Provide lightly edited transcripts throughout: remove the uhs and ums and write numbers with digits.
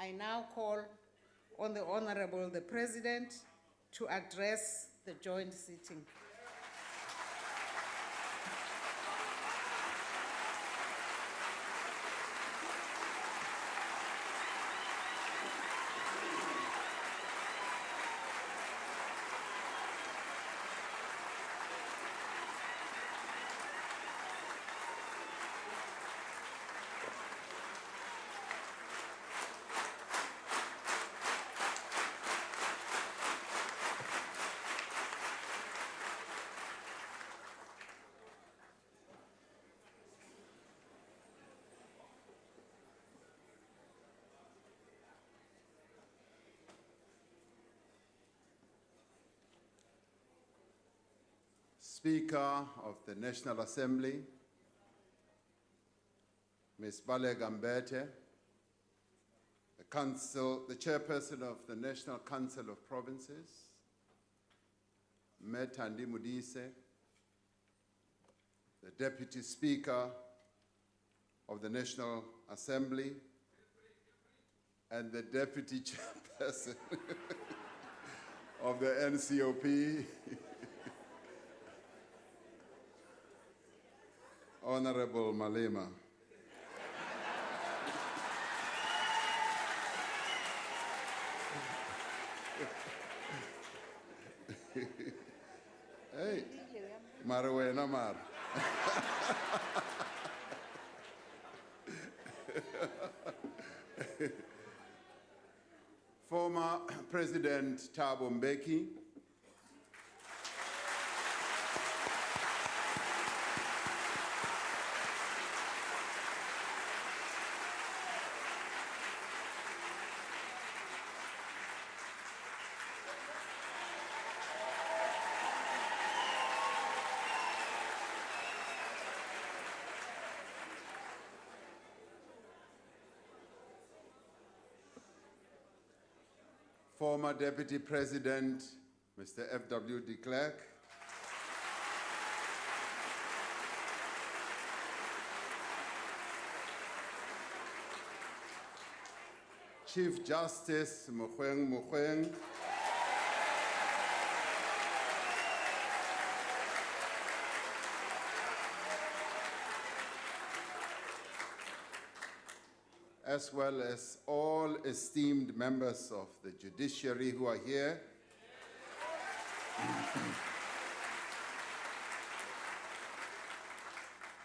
I now call on the Honorable the President to address the joint sitting. Speaker of the National Assembly, Ms. Bale Gambete, the Chairperson of the National Council of Provinces, Metandi Mudise, the Deputy Speaker of the National Assembly, and the Deputy Chairperson of the NCOP, Honorable Malema. Hey, Marwena Mar. Former President Thabo Mbeki, former Deputy President, Mr. F.W. de Klerk, Chief Justice Mogoeng, as well as all esteemed members of the judiciary who are here.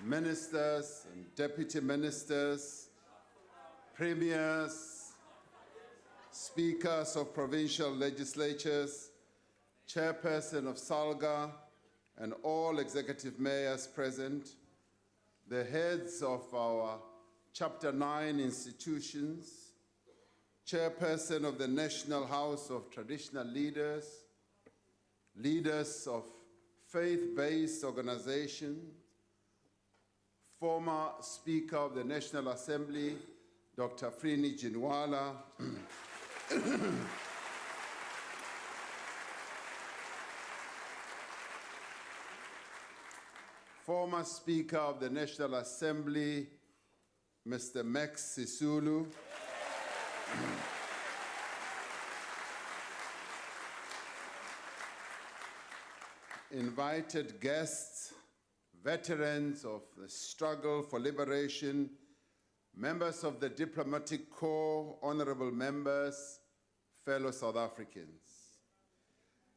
Ministers and deputy ministers, premiers, speakers of provincial legislatures, chairperson of SALGA, and all executive mayors present, the heads of our Chapter 9 institutions, chairperson of the National House of Traditional Leaders, leaders of faith-based organizations, former Speaker of the National Assembly, Dr. Frini Jinwala, former Speaker of the National Assembly, Mr. Max Sisulu, invited guests, veterans of the struggle for liberation, members of the diplomatic corps, honorable members, fellow South Africans.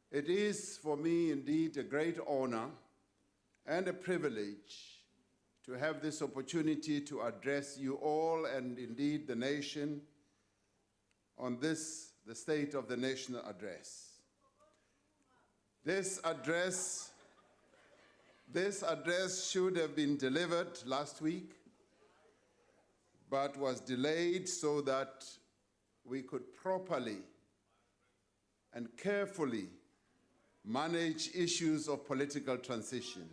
It is for me indeed a great honor and a privilege to have this opportunity to address you all and indeed the nation on this, the State of the Nation address. This address should have been delivered last week, but was delayed so that we could properly and carefully manage issues of political transition.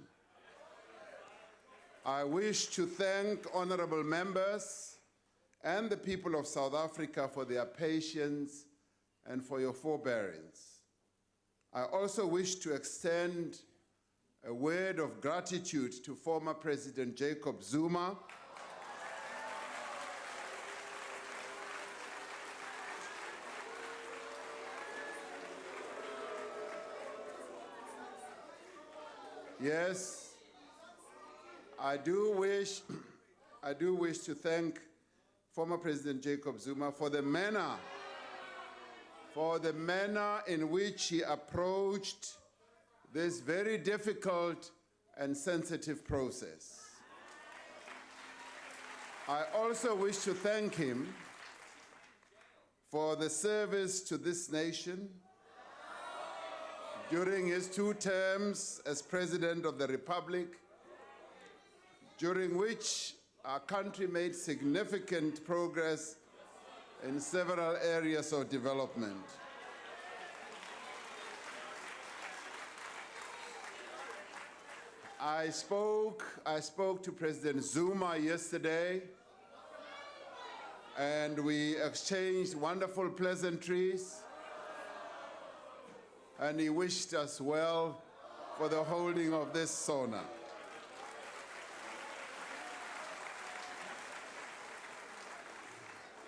I wish to thank honorable members and the people of South Africa for their patience and for your forbearance. I also wish to extend a word of gratitude to former President Jacob Zuma Yes, I do wish to thank former President Jacob Zuma for the manner in which he approached this very difficult and sensitive process. I also wish to thank him for the service to this nation during his 2 terms as President of the Republic, during which our country made significant progress in several areas of development. I spoke to President Zuma yesterday, and we exchanged wonderful pleasantries, and he wished us well for the holding of this SONA.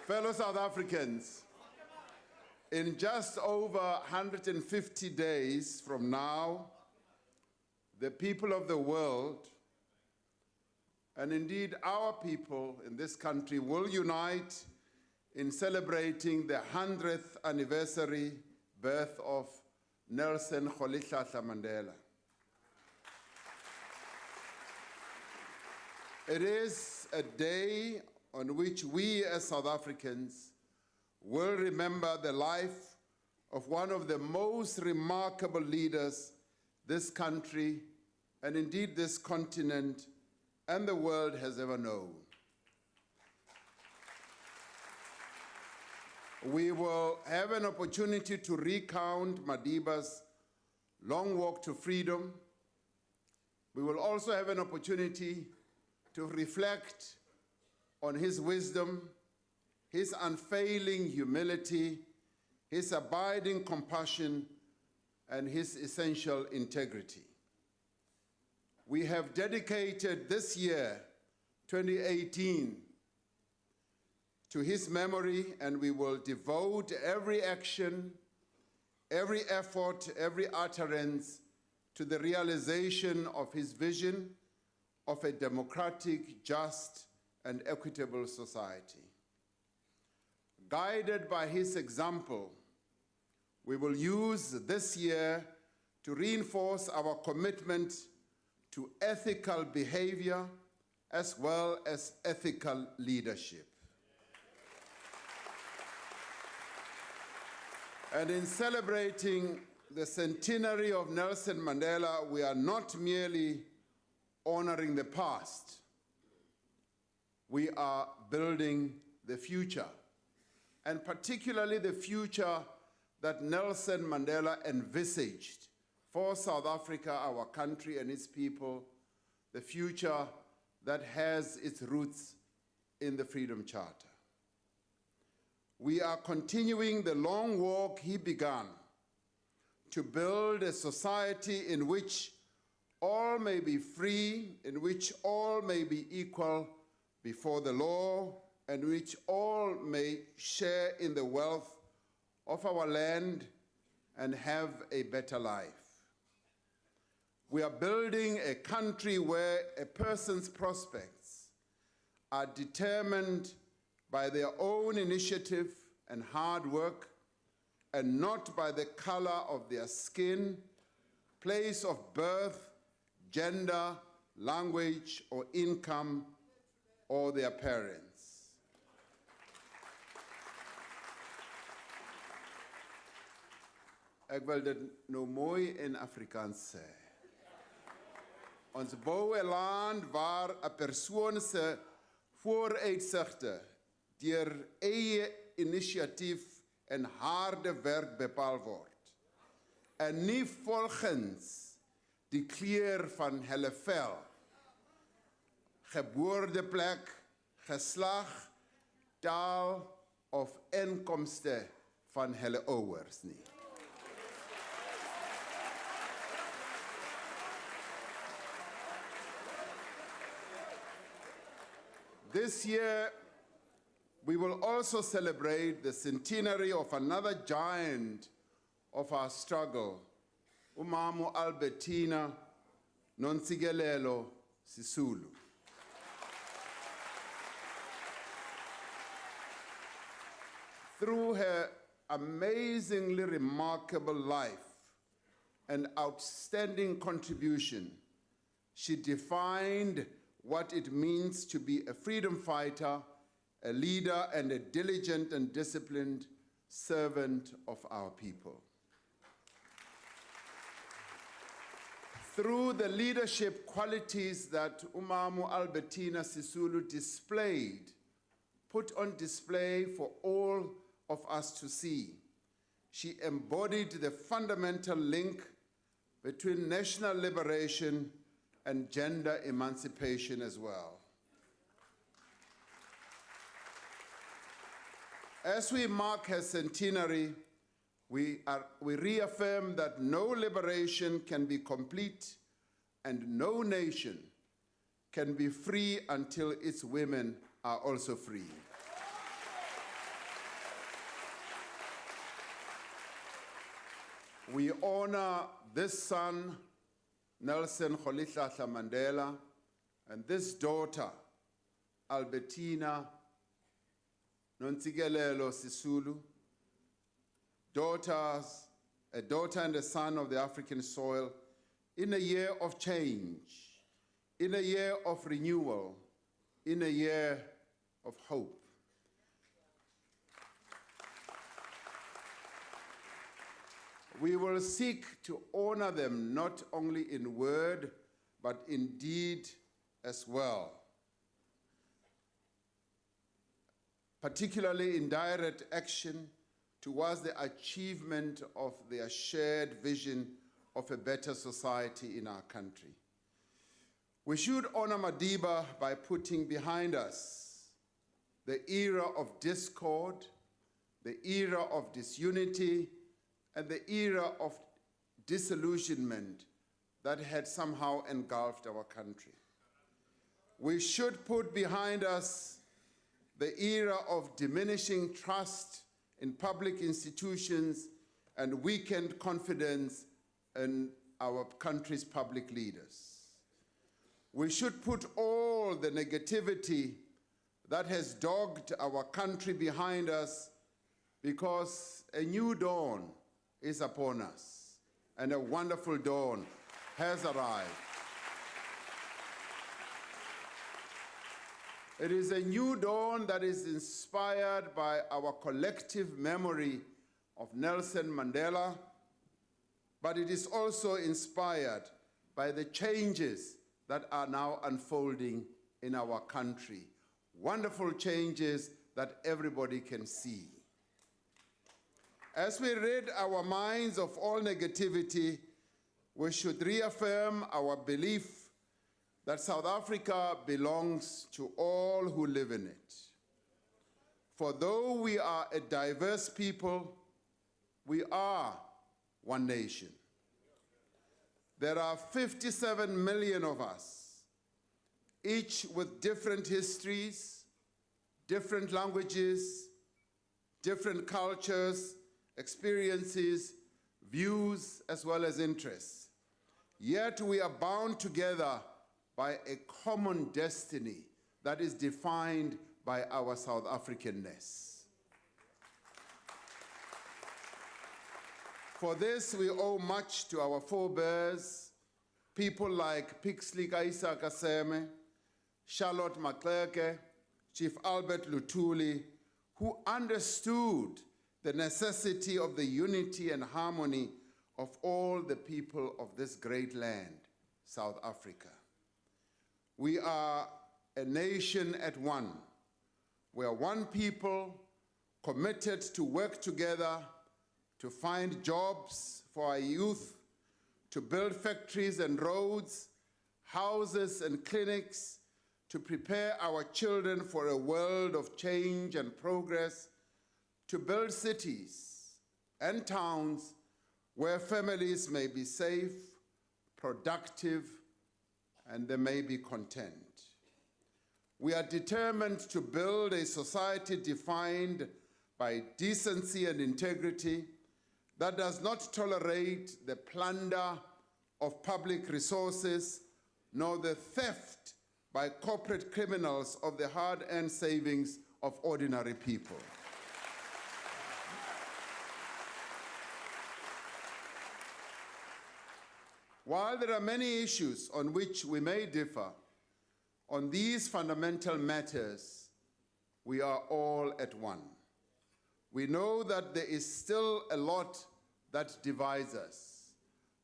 Fellow South Africans, in just over 150 days from now, the people of the world, and indeed our people in this country, will unite in celebrating the 100th anniversary birth of Nelson Rolihlahla Mandela. It is a day on which we as South Africans will remember the life of one of the most remarkable leaders this country, and indeed this continent and the world has ever known. We will have an opportunity to recount Madiba's long walk to freedom. We will also have an opportunity to reflect on his wisdom, his unfailing humility, his abiding compassion, and his essential integrity. We have dedicated this year, 2018, to his memory, and we will devote every action, every effort, every utterance to the realization of his vision of a democratic, just, and equitable society. Guided by his example, we will use this year to reinforce our commitment to ethical behavior as well as ethical leadership. And in celebrating the centenary of Nelson Mandela, we are not merely honoring the past, we are building the future, and particularly the future that Nelson Mandela envisaged for South Africa, our country and its people, the future that has its roots in the Freedom Charter. We are continuing the long walk he began to build a society in which all may be free, in which all may be equal before the law, and which all may share in the wealth of our land and have a better life. We are building a country where a person's prospects are determined by their own initiative and hard work, and not by the color of their skin, place of birth, gender, language, or income, or their parents. Ek wil dit nou mooi in Afrikaans sê. Ons bou 'n land waar 'n persoon se vooruitsigte deur eie inisiatief en harde werk bepaal word, en nie volgens die kleur van hulle vel, geboorteplek, geslag, taal of inkomste van hulle ouers nie. This year, we will also celebrate the centenary of another giant of our struggle, Umama Albertina Nontsikelelo Sisulu. Through her amazingly remarkable life and outstanding contribution, she defined what it means to be a freedom fighter, a leader, and a diligent and disciplined servant of our people. Through the leadership qualities that Umamu Albertina Sisulu displayed, put on display for all of us to see, she embodied the fundamental link between national liberation and gender emancipation as well. As we mark her centenary, we reaffirm that no liberation can be complete and no nation can be free until its women are also free. We honor this son, Nelson Rolihlahla Mandela, and this daughter, Albertina Nontsikelelo Sisulu, a daughter and a son of the African soil, in a year of change, in a year of renewal, in a year of hope. We will seek to honor them not only in word, but in deed as well, particularly in direct action towards the achievement of their shared vision of a better society in our country. We should honor Madiba by putting behind us the era of discord, the era of disunity, and the era of disillusionment that had somehow engulfed our country. We should put behind us the era of diminishing trust in public institutions and weakened confidence in our country's public leaders. We should put all the negativity that has dogged our country behind us, because a new dawn is upon us, and a wonderful dawn has arrived. It is a new dawn that is inspired by our collective memory of Nelson Mandela, but it is also inspired by the changes that are now unfolding in our country. Wonderful changes that everybody can see. As we rid our minds of all negativity, we should reaffirm our belief that South Africa belongs to all who live in it. For though we are a diverse people, we are one nation. There are 57 million of us, each with different histories, different languages, different cultures, experiences, views, as well as interests. Yet we are bound together by a common destiny that is defined by our South Africanness. For this, we owe much to our forebears, people like Pixley Kaisa Kaseme, Charlotte Macleke, Chief Albert Lutuli, who understood the necessity of the unity and harmony of all the people of this great land, South Africa. We are a nation at one. We are one people committed to work together to find jobs for our youth, to build factories and roads, houses and clinics, to prepare our children for a world of change and progress, to build cities and towns where families may be safe, productive, and they may be content. We are determined to build a society defined by decency and integrity that does not tolerate the plunder of public resources nor the theft by corporate criminals of the hard-earned savings of ordinary people. While there are many issues on which we may differ, on these fundamental matters, we are all at one. We know that there is still a lot that divides us.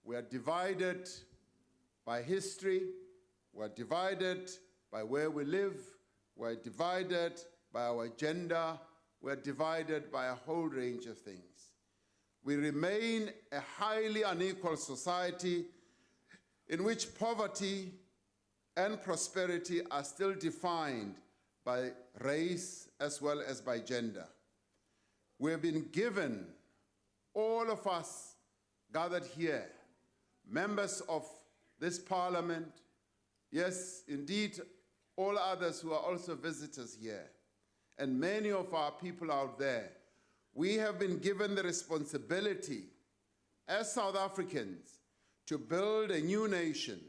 We are divided by history, we are divided by where we live, we are divided by our gender, we are divided by a whole range of things. We remain a highly unequal society in which poverty and prosperity are still defined by race as well as by gender. We have been given, all of us gathered here, members of this parliament, yes, indeed, all others who are also visitors here, and many of our people out there, we have been given the responsibility as South Africans to build a new nation,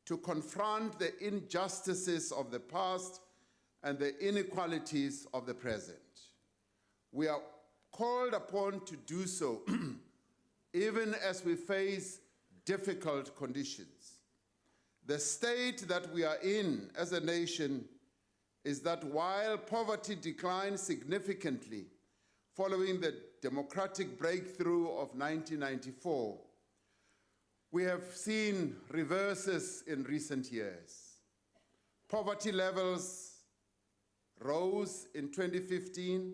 to confront the injustices of the past and the inequalities of the present. We are called upon to do so even as we face difficult conditions. The state that we are in as a nation is that while poverty declined significantly following the democratic breakthrough of 1994, we have seen reverses in recent years. Poverty levels rose in 2015,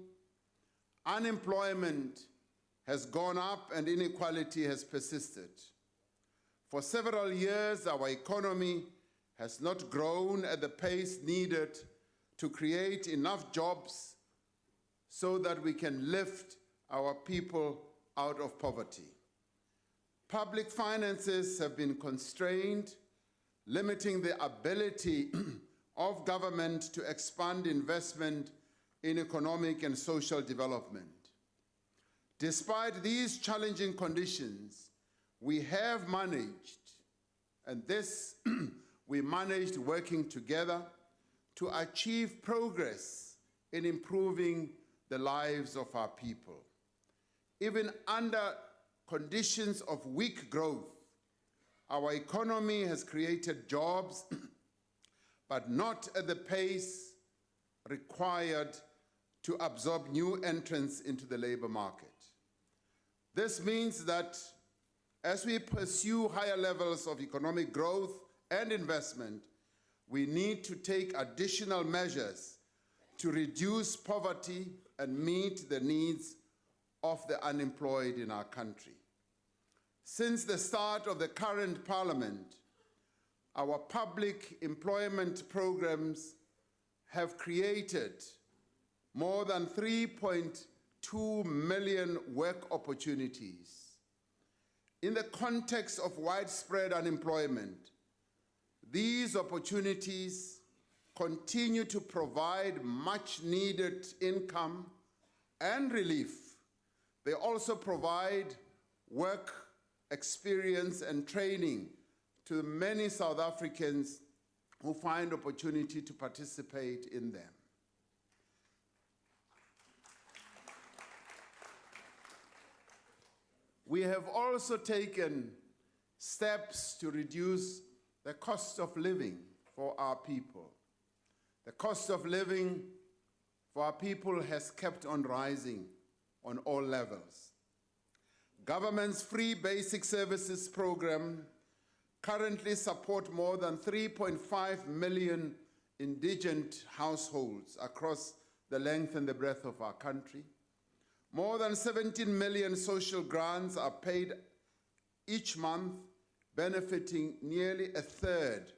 unemployment has gone up and inequality has persisted. For several years, our economy has not grown at the pace needed to create enough jobs so that we can lift our people out of poverty. Public finances have been constrained, limiting the ability of government to expand investment in economic and social development. Despite these challenging conditions, we have managed, and this we managed working together to achieve progress in improving the lives of our people. Even under conditions of weak growth, our economy has created jobs, but not at the pace required to absorb new entrants into the labor market. This means that as we pursue higher levels of economic growth and investment, we need to take additional measures to reduce poverty and meet the needs of the unemployed in our country. Since the start of the current parliament, our public employment programs have created more than 3.2 million work opportunities. In the context of widespread unemployment, these opportunities continue to provide much needed income and relief. They also provide work experience and training to many South Africans who find opportunity to participate in them. We have also taken steps to reduce the cost of living for our people. The cost of living for our people has kept on rising on all levels. Government's free basic services program currently support more than 3.5 million indigent households across the length and the breadth of our country. More than 17 million social grants are paid each month, benefiting nearly a third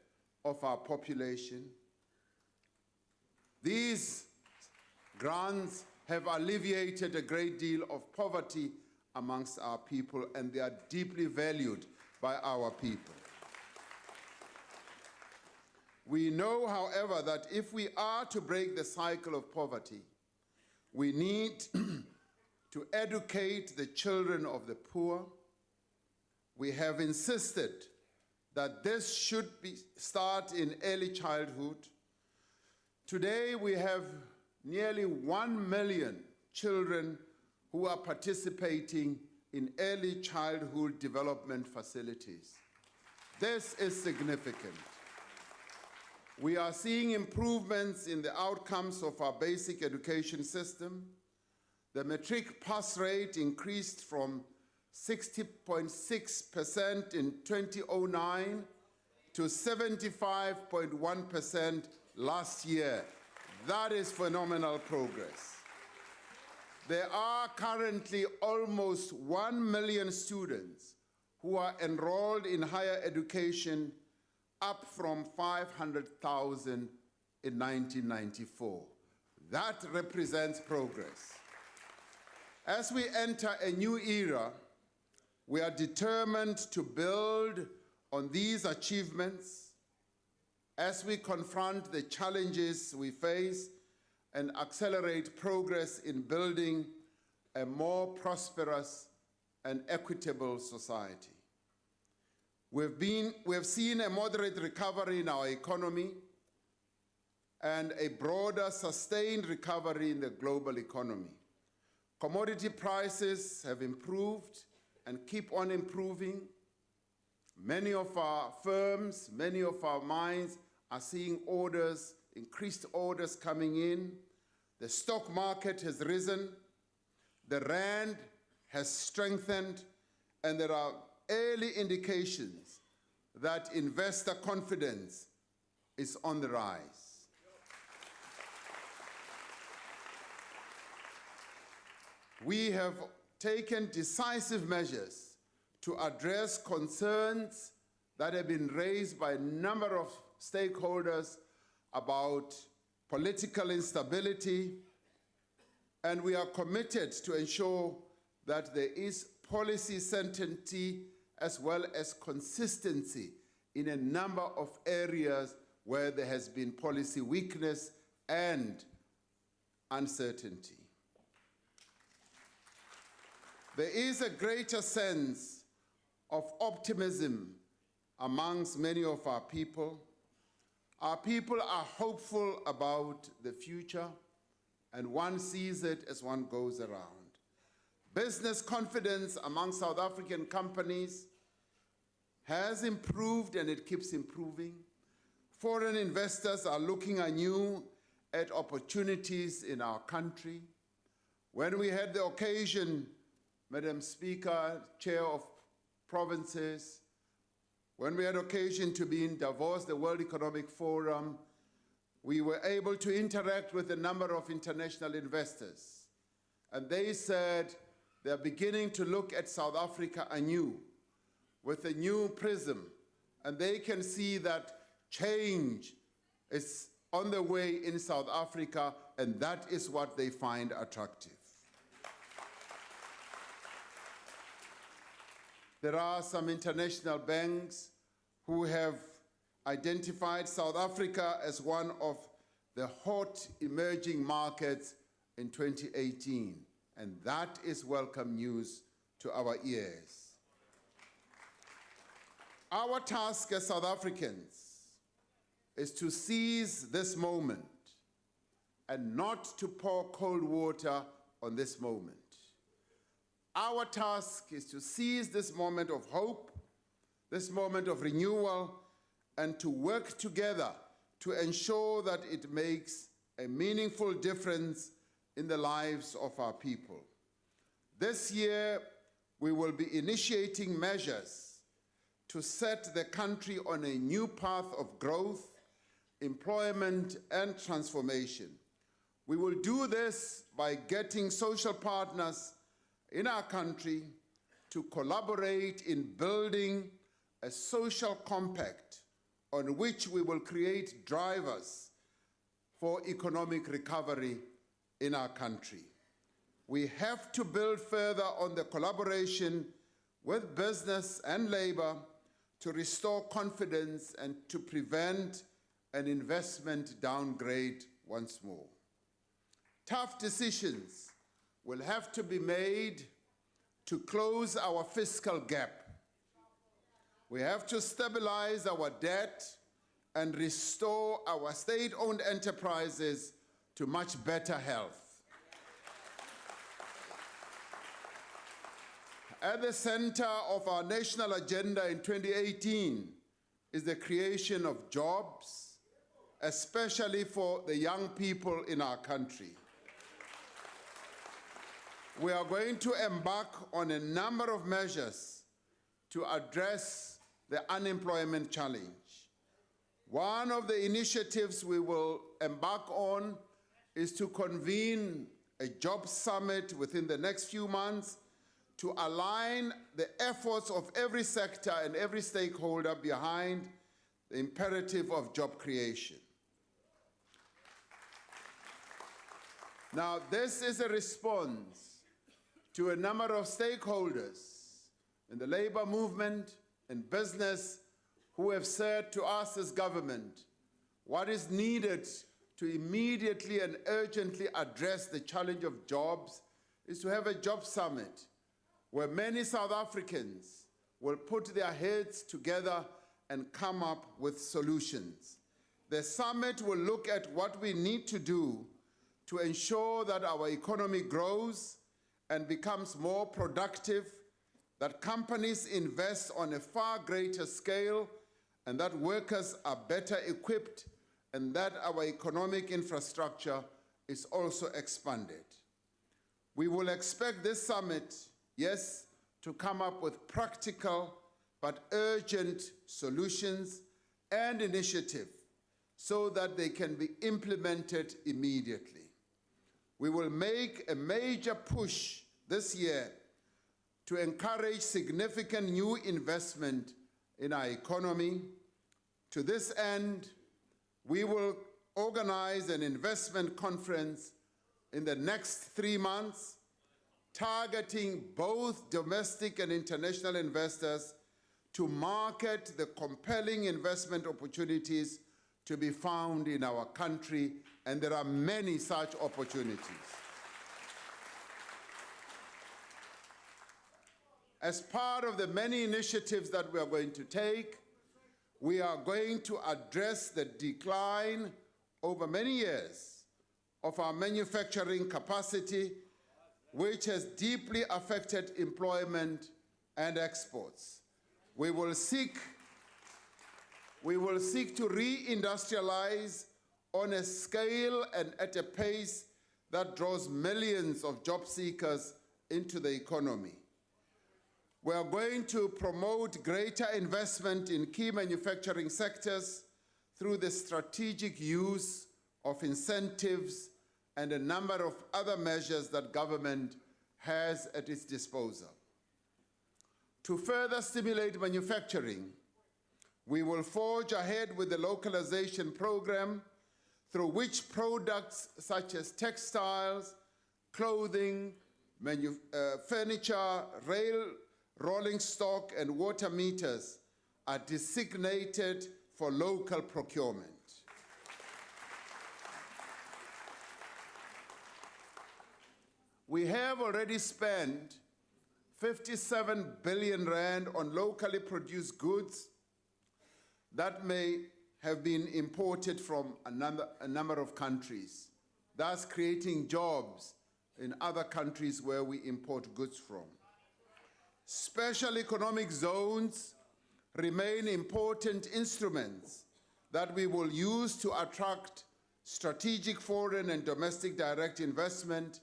of our population. These grants have alleviated a great deal of poverty amongst our people, and they are deeply valued by our people. We know, however, that if we are to break the cycle of poverty, we need to educate the children of the poor. We have insisted that this should start in early childhood. Today we have nearly 1 million children who are participating in early childhood development facilities. This is significant. We are seeing improvements in the outcomes of our basic education system. The matric pass rate increased from 60.6% in 2009 to 75.1% last year. That is phenomenal progress. There are currently almost 1 million students who are enrolled in higher education, up from 500,000 in 1994. That represents progress. As we enter a new era, we are determined to build on these achievements as we confront the challenges we face and accelerate progress in building a more prosperous and equitable society. We have seen a moderate recovery in our economy and a broader, sustained recovery in the global economy. Commodity prices have improved and keep on improving. Many of our firms, many of our mines are seeing orders, increased orders coming in. The stock market has risen. The rand has strengthened, and there are early indications that investor confidence is on the rise. We have taken decisive measures to address concerns that have been raised by a number of stakeholders about political instability, and we are committed to ensure that there is policy certainty as well as consistency in a number of areas where there has been policy weakness and uncertainty. There is a greater sense of optimism amongst many of our people. Our people are hopeful about the future, and one sees it as one goes around. Business confidence among South African companies has improved, and it keeps improving. Foreign investors are looking anew at opportunities in our country. When we had the occasion, Madam Speaker, Chair of Provinces, when we had occasion to be in Davos, the World Economic Forum, we were able to interact with a number of international investors. And they said they're beginning to look at South Africa anew, with a new prism, and they can see that change is on the way in South Africa, and that is what they find attractive. There are some international banks who have identified South Africa as one of the hot emerging markets in 2018, and that is welcome news to our ears. Our task as South Africans is to seize this moment and not to pour cold water on this moment. Our task is to seize this moment of hope, this moment of renewal, and to work together to ensure that it makes a meaningful difference in the lives of our people. This year, we will be initiating measures to set the country on a new path of growth, employment, and transformation. We will do this by getting social partners in our country to collaborate in building a social compact on which we will create drivers for economic recovery in our country. We have to build further on the collaboration with business and labor to restore confidence and to prevent an investment downgrade once more. Tough decisions will have to be made to close our fiscal gap. We have to stabilize our debt and restore our state-owned enterprises to much better health. At the center of our national agenda in 2018 is the creation of jobs, especially for the young people in our country. We are going to embark on a number of measures to address the unemployment challenge. One of the initiatives we will embark on is to convene a job summit within the next few months to align the efforts of every sector and every stakeholder behind the imperative of job creation. Now, this is a response to a number of stakeholders in the labor movement and business who have said to us as government, what is needed to immediately and urgently address the challenge of jobs is to have a job summit where many South Africans will put their heads together and come up with solutions. The summit will look at what we need to do to ensure that our economy grows and becomes more productive, that companies invest on a far greater scale, and that workers are better equipped, and that our economic infrastructure is also expanded. We will expect this summit, yes, to come up with practical but urgent solutions and initiatives so that they can be implemented immediately. We will make a major push this year to encourage significant new investment in our economy. To this end, we will organize an investment conference in the next 3 months, targeting both domestic and international investors to market the compelling investment opportunities to be found in our country, and there are many such opportunities. As part of the many initiatives that we are going to take, we are going to address the decline over many years of our manufacturing capacity, which has deeply affected employment and exports. We will seek to re-industrialize on a scale and at a pace that draws millions of job seekers into the economy. We are going to promote greater investment in key manufacturing sectors through the strategic use of incentives and a number of other measures that government has at its disposal. To further stimulate manufacturing, we will forge ahead with the localization program through which products such as textiles, clothing, furniture, rolling stock, and water meters are designated for local procurement. We have already spent 57 billion rand on locally produced goods that may have been imported from a number of countries, thus creating jobs in other countries where we import goods from. Special economic zones remain important instruments that we will use to attract strategic foreign and domestic direct investment,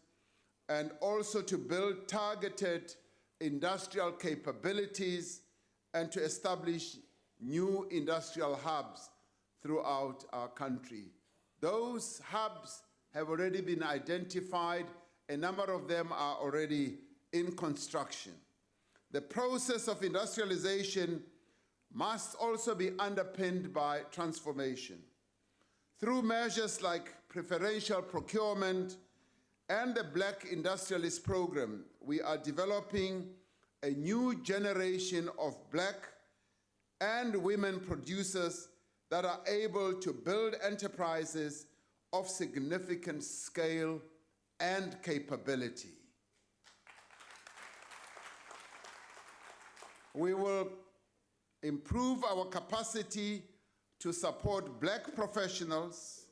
and also to build targeted industrial capabilities and to establish new industrial hubs throughout our country. Those hubs have already been identified. A number of them are already in construction. The process of industrialization must also be underpinned by transformation. Through measures like preferential procurement and the Black Industrialist Program, we are developing a new generation of Black and women producers that are able to build enterprises of significant scale and capability. We will improve our capacity to support Black professionals,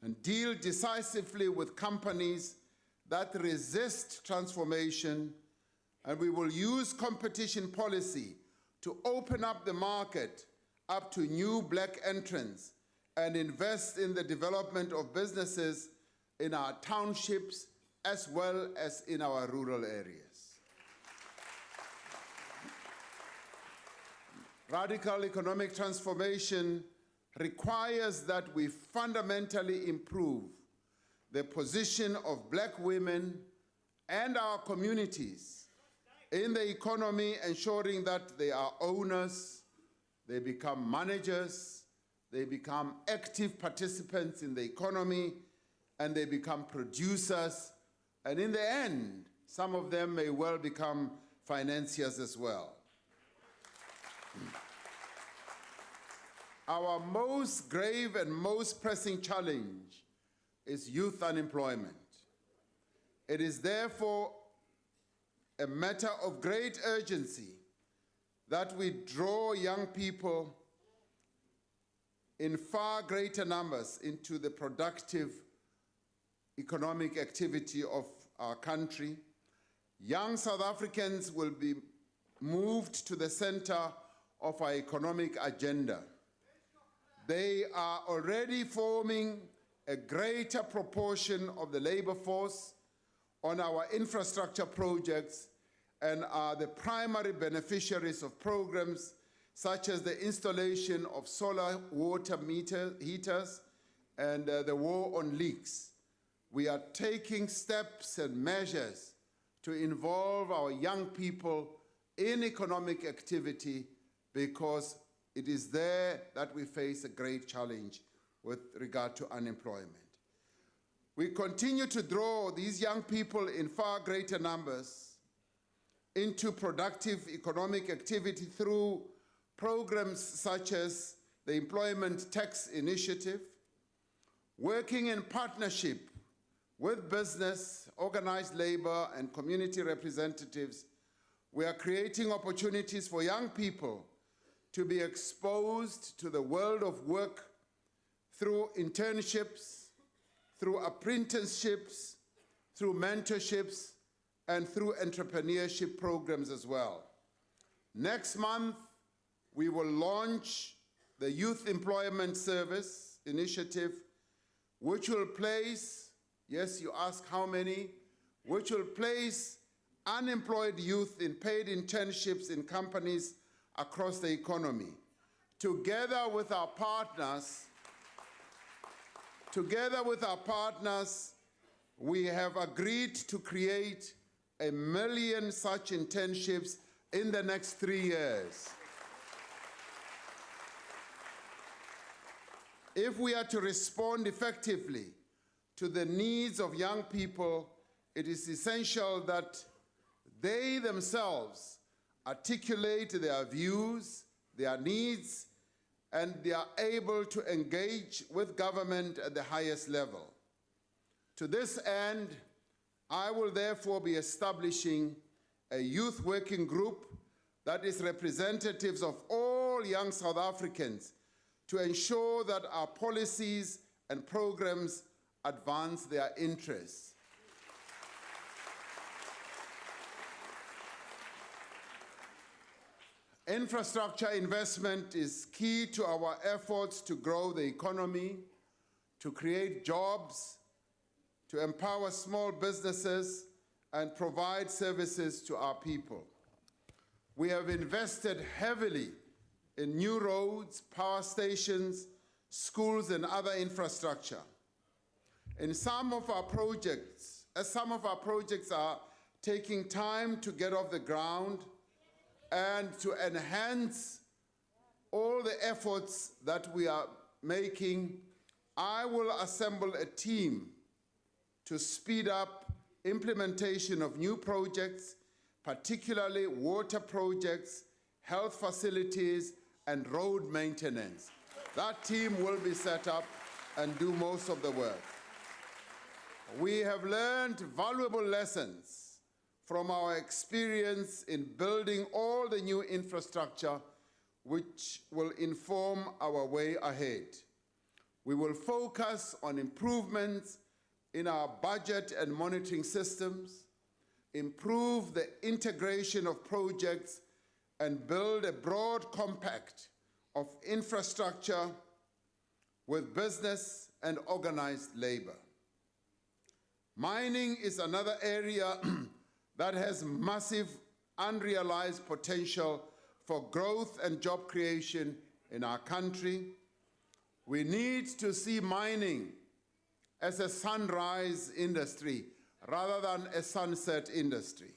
and deal decisively with companies that resist transformation, and we will use competition policy to open up the market up to new Black entrants and invest in the development of businesses in our townships as well as in our rural areas. Radical economic transformation requires that we fundamentally improve the position of Black women and our communities in the economy, ensuring that they are owners, they become managers, they become active participants in the economy, and they become producers, and in the end, some of them may well become financiers as well. Our most grave and most pressing challenge is youth unemployment. It is therefore a matter of great urgency that we draw young people in far greater numbers into the productive economic activity of our country. Young South Africans will be moved to the center of our economic agenda. They are already forming a greater proportion of the labor force on our infrastructure projects and are the primary beneficiaries of programs such as the installation of solar water heaters and the war on leaks. We are taking steps and measures to involve our young people in economic activity because it is there that we face a great challenge with regard to unemployment. We continue to draw these young people in far greater numbers into productive economic activity through programs such as the Employment Tax Initiative, working in partnership with business, organized labor, and community representatives. We are creating opportunities for young people to be exposed to the world of work through internships, through apprenticeships, through mentorships, and through entrepreneurship programs as well. Next month, we will launch the Youth Employment Service Initiative, which will place, yes, you ask how many, which will place unemployed youth in paid internships in companies across the economy. Together with our partners, we have agreed to create 1 million such internships in the next 3 years. If we are to respond effectively to the needs of young people, it is essential that they themselves articulate their views, their needs, and they are able to engage with government at the highest level. To this end, I will therefore be establishing a youth working group that is representatives of all young South Africans to ensure that our policies and programs advance their interests. Infrastructure investment is key to our efforts to grow the economy, to create jobs, to empower small businesses, and provide services to our people. We have invested heavily in new roads, power stations, schools, and other infrastructure. In some of our projects, as some of our projects are taking time to get off the ground and to enhance all the efforts that we are making, I will assemble a team to speed up implementation of new projects, particularly water projects, health facilities, and road maintenance. That team will be set up and do most of the work. We have learned valuable lessons from our experience in building all the new infrastructure which will inform our way ahead. We will focus on improvements in our budget and monitoring systems, improve the integration of projects, and build a broad compact of infrastructure with business and organized labor. Mining is another area that has massive unrealized potential for growth and job creation in our country. We need to see mining as a sunrise industry rather than a sunset industry.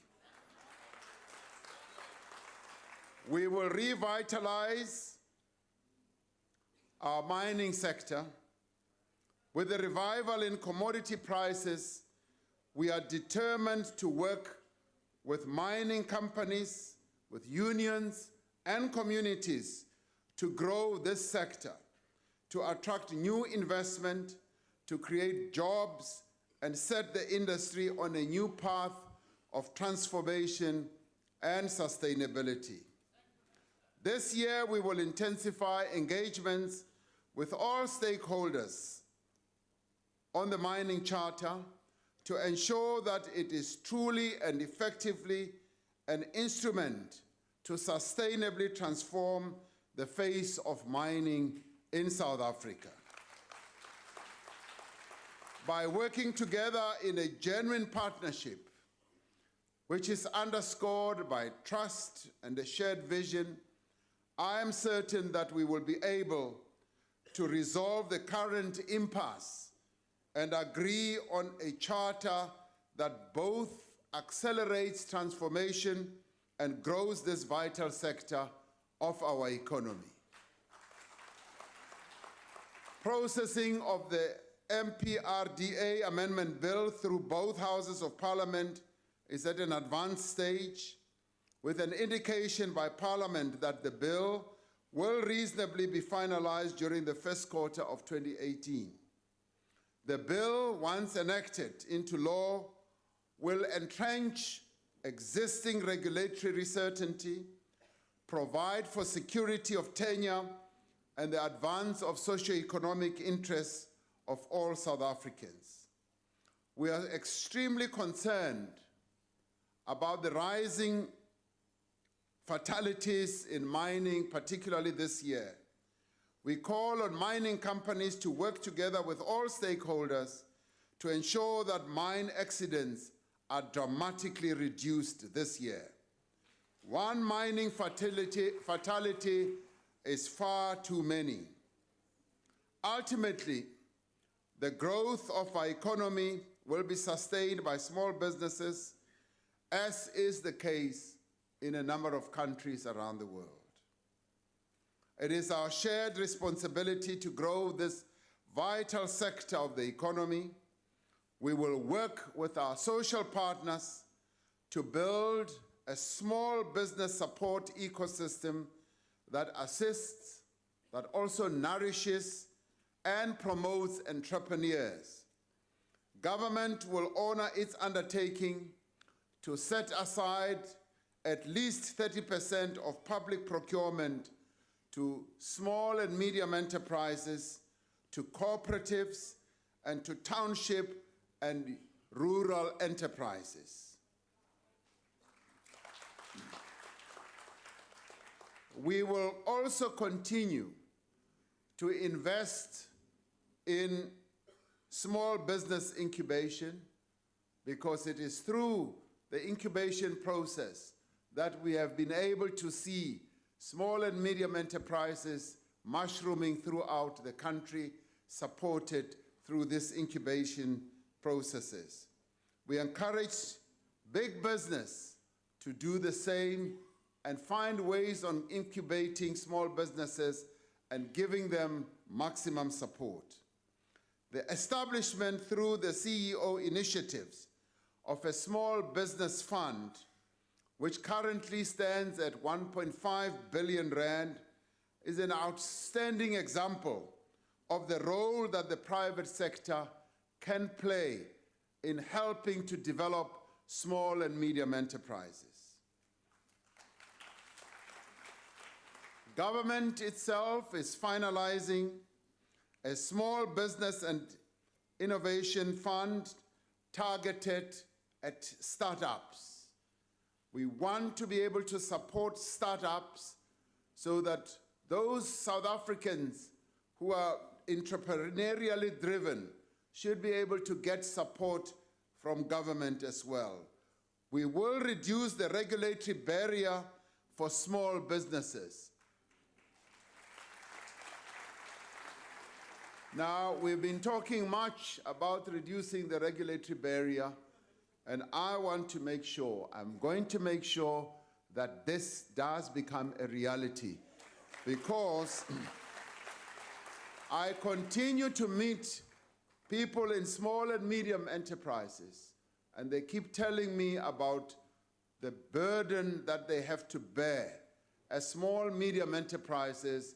We will revitalize our mining sector. With the revival in commodity prices, we are determined to work with mining companies, with unions and communities to grow this sector, to attract new investment, to create jobs, and set the industry on a new path of transformation and sustainability. This year, we will intensify engagements with all stakeholders on the mining charter to ensure that it is truly and effectively an instrument to sustainably transform the face of mining in South Africa. By working together in a genuine partnership, which is underscored by trust and a shared vision, I am certain that we will be able to resolve the current impasse and agree on a charter that both accelerates transformation and grows this vital sector of our economy. Processing of the MPRDA Amendment Bill through both Houses of Parliament is at an advanced stage, with an indication by Parliament that the bill will reasonably be finalized during the first quarter of 2018. The bill, once enacted into law, will entrench existing regulatory certainty, provide for security of tenure, and the advance of socio-economic interests of all South Africans. We are extremely concerned about the rising fatalities in mining, particularly this year. We call on mining companies to work together with all stakeholders to ensure that mine accidents are dramatically reduced this year. One mining fatality is far too many. Ultimately, the growth of our economy will be sustained by small businesses, as is the case in a number of countries around the world. It is our shared responsibility to grow this vital sector of the economy. We will work with our social partners to build a small business support ecosystem that assists, that also nourishes and promotes entrepreneurs. Government will honor its undertaking to set aside at least 30% of public procurement to small and medium enterprises, to cooperatives, and to township and rural enterprises. We will also continue to invest in small business incubation, because it is through the incubation process that we have been able to see small and medium enterprises mushrooming throughout the country, supported through this incubation processes. We encourage big business to do the same and find ways on incubating small businesses and giving them maximum support. The establishment through the CEO initiatives of a small business fund, which currently stands at 1.5 billion rand, is an outstanding example of the role that the private sector can play in helping to develop small and medium enterprises. Government itself is finalizing a small business and innovation fund targeted at startups. We want to be able to support startups so that those South Africans who are entrepreneurially driven should be able to get support from government as well. We will reduce the regulatory barrier for small businesses. Now, we've been talking much about reducing the regulatory barrier, and I want to make sure, I'm going to make sure that this does become a reality, because I continue to meet people in small and medium enterprises, and they keep telling me about the burden that they have to bear as small, medium enterprises,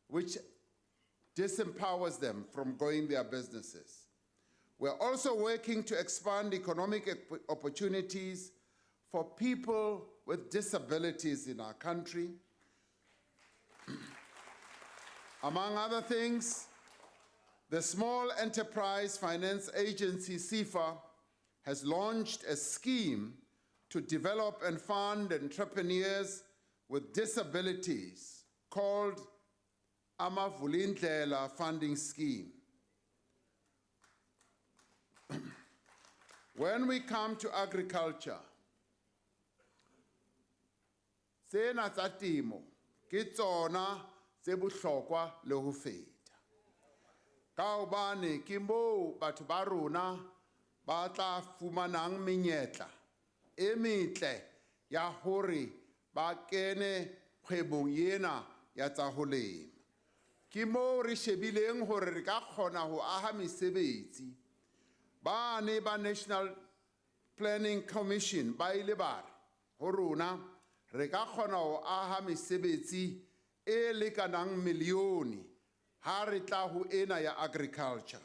which disempowers them from growing their businesses. We're also working to expand economic opportunities for people with disabilities in our country. Among other things, the Small Enterprise Finance Agency, SEFA, has launched a scheme to develop and fund entrepreneurs with disabilities called Amavulindlela Funding Scheme. When we come to agriculture, sena tsa temo ke tsona tse bohlokwa le ho feta. Ka hobane ke moo batho ba rona ba tla fumanang menyetla e metle ya hore ba kene kgwebong ena ya tsa ho lema. Ke moo re shebileng hore re ka kgona ho aha mesebetsi. Bane ba National Planning Commission ba ile ba re ho rona re ka kgona ho aha mesebetsi e lekanang milione ha re tla ho ena ya agriculture.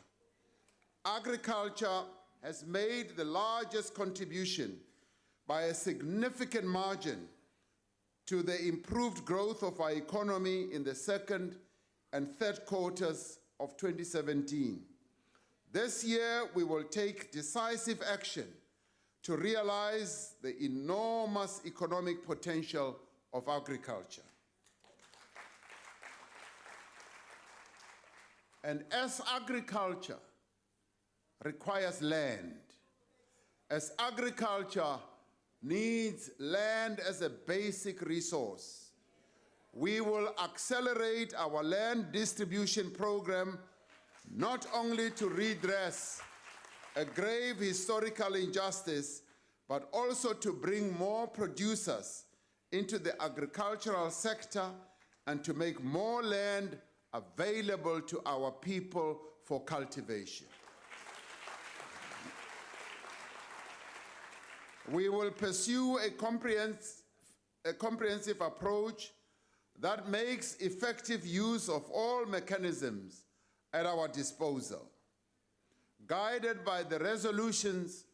Agriculture has made the largest contribution by a significant margin to the improved growth of our economy in the second and third quarters of 2017. This year, we will take decisive action to realize the enormous economic potential of agriculture. And as agriculture requires land, as agriculture needs land as a basic resource, we will accelerate our land distribution program not only to redress a grave historical injustice, but also to bring more producers into the agricultural sector and to make more land available to our people for cultivation. We will pursue a comprehensive approach that makes effective use of all mechanisms at our disposal. Guided by the resolutions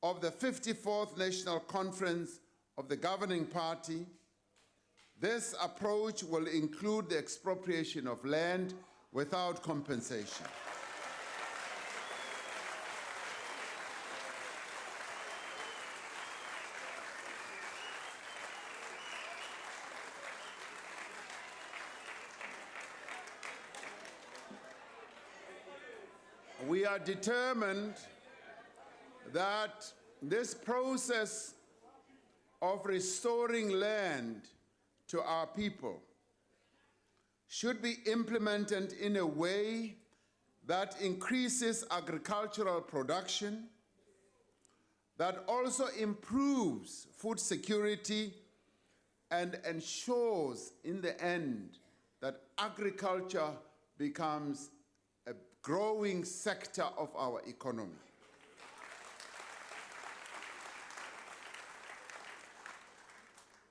of the 54th National Conference of the Governing Party, this approach will include the expropriation of land without compensation. We are determined that this process of restoring land to our people should be implemented in a way that increases agricultural production, that also improves food security, and ensures in the end that agriculture becomes a growing sector of our economy.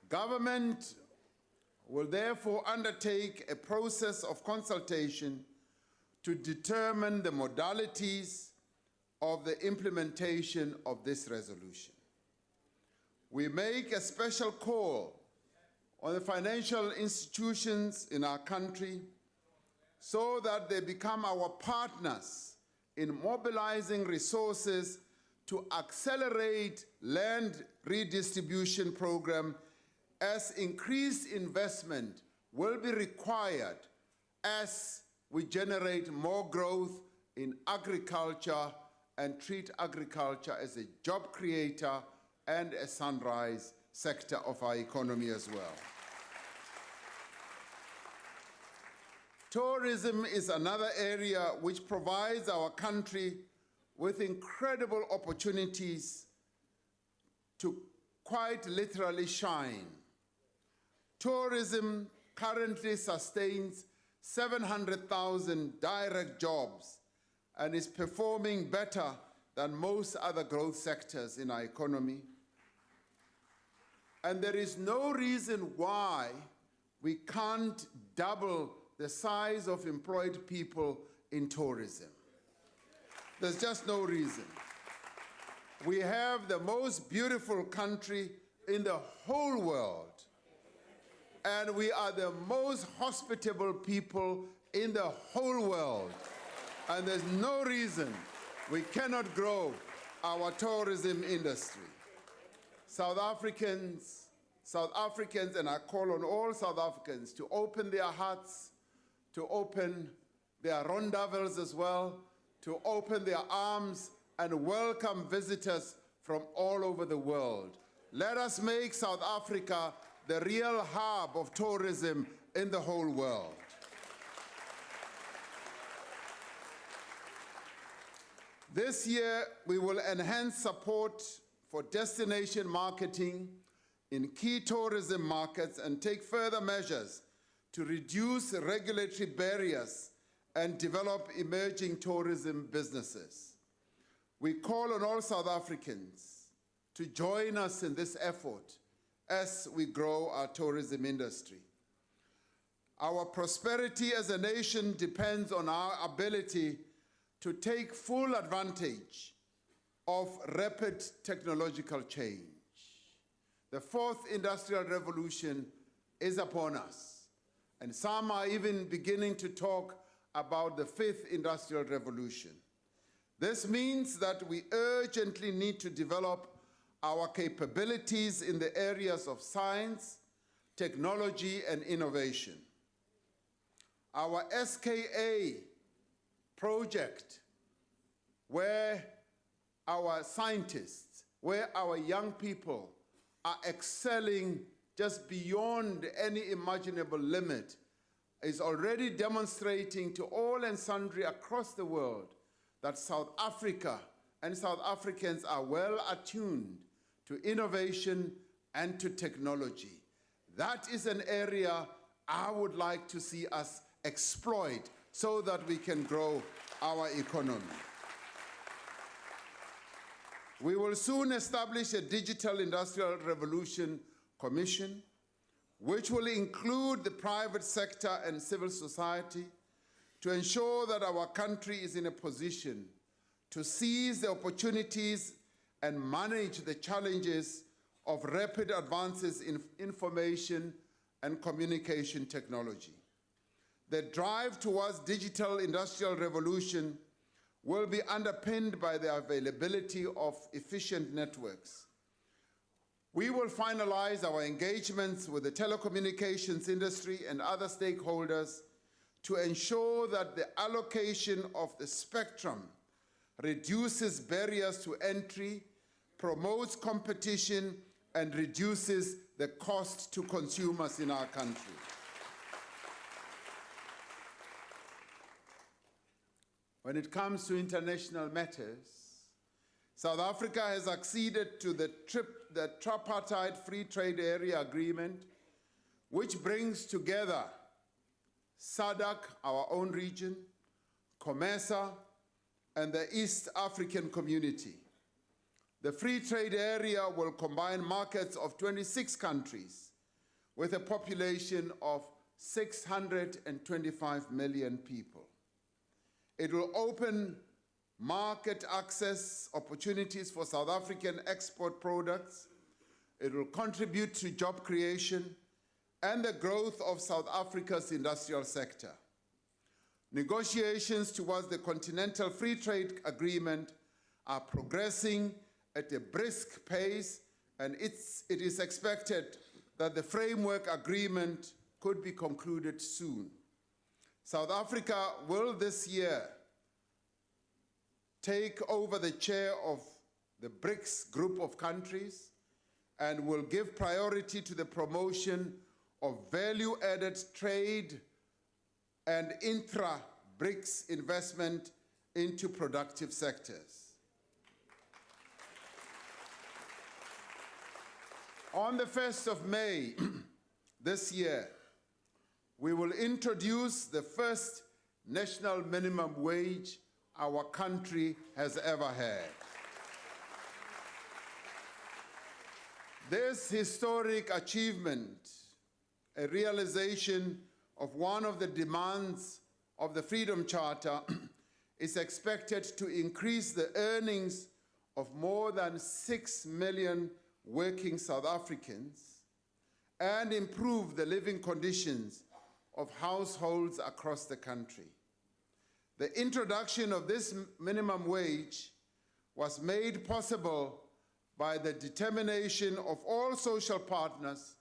Government will therefore undertake a process of consultation to determine the modalities of the implementation of this resolution. We make a special call on the financial institutions in our country so that they become our partners in mobilizing resources to accelerate land redistribution program, as increased investment will be required as we generate more growth in agriculture and treat agriculture as a job creator and a sunrise sector of our economy as well. Tourism is another area which provides our country with incredible opportunities to quite literally shine. Tourism currently sustains 700,000 direct jobs and is performing better than most other growth sectors in our economy. And there is no reason why we can't double the size of employed people in tourism. There's just no reason. We have the most beautiful country in the whole world, and we are the most hospitable people in the whole world. And there's no reason we cannot grow our tourism industry. South Africans, and I call on all South Africans to open their hearts, to open their rondavels as well, to open their arms and welcome visitors from all over the world. Let us make South Africa the real hub of tourism in the whole world. This year, we will enhance support for destination marketing in key tourism markets and take further measures to reduce regulatory barriers and develop emerging tourism businesses. We call on all South Africans to join us in this effort as we grow our tourism industry. Our prosperity as a nation depends on our ability to take full advantage of rapid technological change. The fourth industrial revolution is upon us, and some are even beginning to talk about the fifth industrial revolution. This means that we urgently need to develop our capabilities in the areas of science, technology, and innovation. Our SKA project, where our scientists, where our young people are excelling just beyond any imaginable limit, is already demonstrating to all and sundry across the world that South Africa and South Africans are well attuned to innovation and to technology. That is an area I would like to see us exploit so that we can grow our economy. We will soon establish a Digital Industrial Revolution Commission, which will include the private sector and civil society to ensure that our country is in a position to seize the opportunities and manage the challenges of rapid advances in information and communication technology. The drive towards digital industrial revolution will be underpinned by the availability of efficient networks. We will finalize our engagements with the telecommunications industry and other stakeholders to ensure that the allocation of the spectrum reduces barriers to entry, promotes competition, and reduces the cost to consumers in our country. When it comes to international matters, South Africa has acceded to the tripartite free trade area agreement, which brings together SADC, our own region, COMESA, and the East African Community. The free trade area will combine markets of 26 countries with a population of 625 million people. It will open market access opportunities for South African export products. It will contribute to job creation and the growth of South Africa's industrial sector. Negotiations towards the Continental Free Trade Agreement are progressing at a brisk pace, and it is expected that the framework agreement could be concluded soon. South Africa will this year take over the chair of the BRICS group of countries and will give priority to the promotion of value-added trade and intra-BRICS investment into productive sectors. On the 1st of May this year, we will introduce the first national minimum wage our country has ever had. This historic achievement, a realization of one of the demands of the Freedom Charter, is expected to increase the earnings of more than 6 million working South Africans and improve the living conditions of households across the country. The introduction of this minimum wage was made possible by the determination of all social partners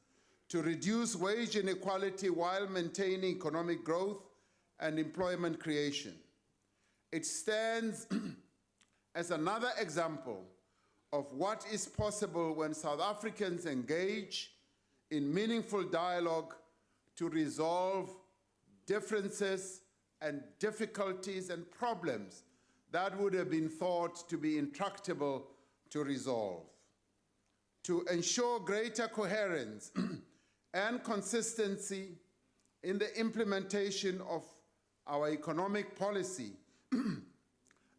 to reduce wage inequality while maintaining economic growth and employment creation. It stands as another example of what is possible when South Africans engage in meaningful dialogue to resolve differences and difficulties and problems that would have been thought to be intractable to resolve. To ensure greater coherence and consistency in the implementation of our economic policy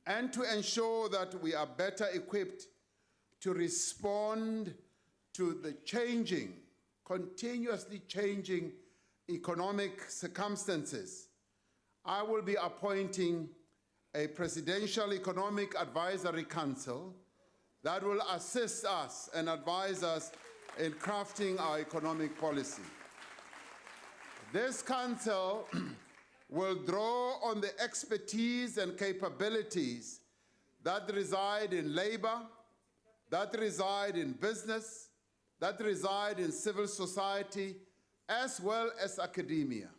and to ensure that we are better equipped to respond to the changing, continuously changing economic circumstances, I will be appointing a Presidential Economic Advisory Council that will assist us and advise us in crafting our economic policy. This council will draw on the expertise and capabilities that reside in labor, that reside in business, that reside in civil society, as well as academia.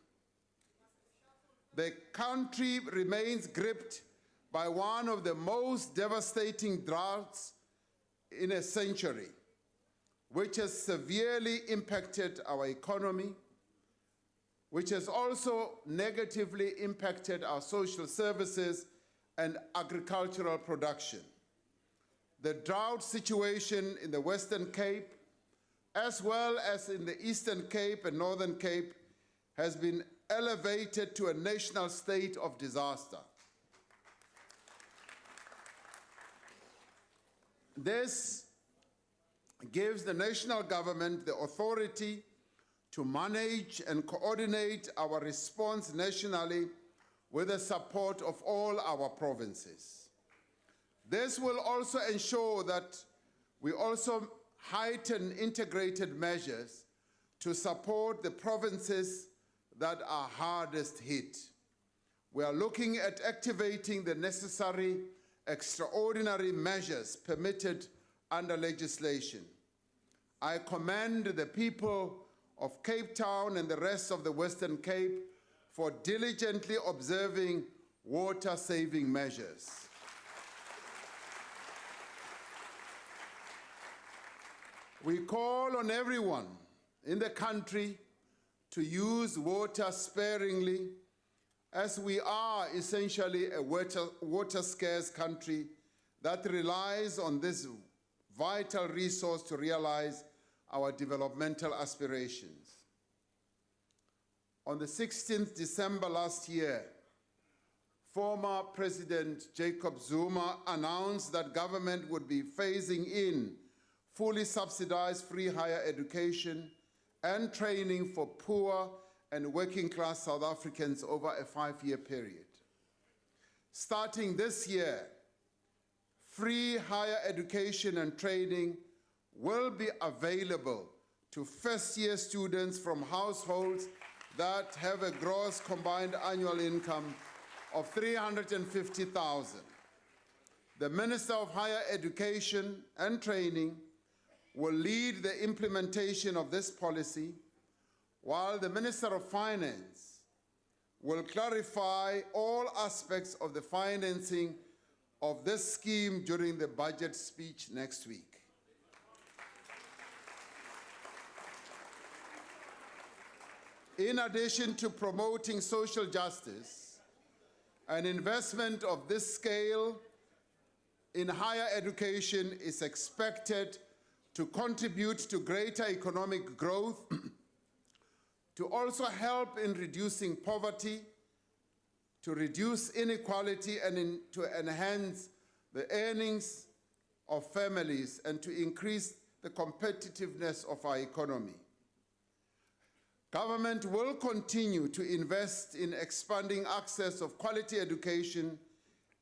The country remains gripped by one of the most devastating droughts in a century, which has severely impacted our economy, which has also negatively impacted our social services and agricultural production. The drought situation in the Western Cape, as well as in the Eastern Cape and Northern Cape, has been elevated to a national state of disaster. This gives the national government the authority to manage and coordinate our response nationally with the support of all our provinces. This will also ensure that we also heighten integrated measures to support the provinces that are hardest hit. We are looking at activating the necessary extraordinary measures permitted under legislation. I commend the people of Cape Town and the rest of the Western Cape for diligently observing water-saving measures. We call on everyone in the country to use water sparingly, as we are essentially a water-scarce country that relies on this vital resource to realize our developmental aspirations. On the 16th December last year, former President Jacob Zuma announced that government would be phasing in fully subsidized free higher education and training for poor and working-class South Africans over a 5-year period. Starting this year, free higher education and training will be available to first-year students from households that have a gross combined annual income of 350,000. The Minister of Higher Education and Training will lead the implementation of this policy, while the Minister of Finance will clarify all aspects of the financing of this scheme during the budget speech next week. In addition to promoting social justice, an investment of this scale in higher education is expected to contribute to greater economic growth, to also help in reducing poverty, to reduce inequality, and to enhance the earnings of families and to increase the competitiveness of our economy. Government will continue to invest in expanding access of quality education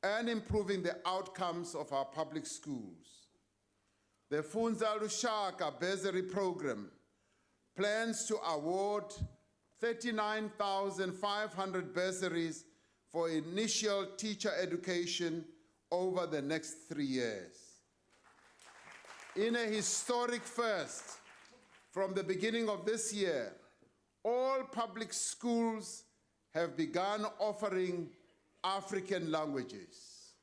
and improving the outcomes of our public schools. The Funza Lushaka Bursary Program plans to award 39,500 bursaries for initial teacher education over the next 3 years. In a historic first, from the beginning of this year, all public schools have begun offering African languages.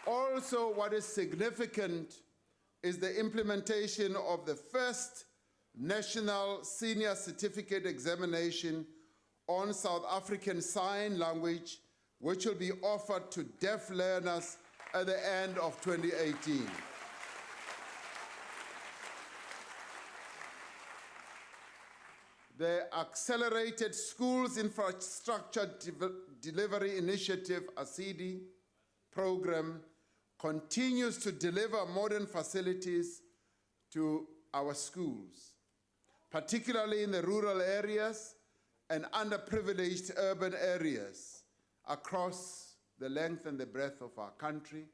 Also, what is significant is the implementation of the first National Senior Certificate Examination on South African Sign Language, which will be offered to deaf learners at the end of 2018. The Accelerated Schools Infrastructure Delivery Initiative, ACIDI, program continues to deliver modern facilities to our schools, particularly in the rural areas and underprivileged urban areas across the length and the breadth of our country,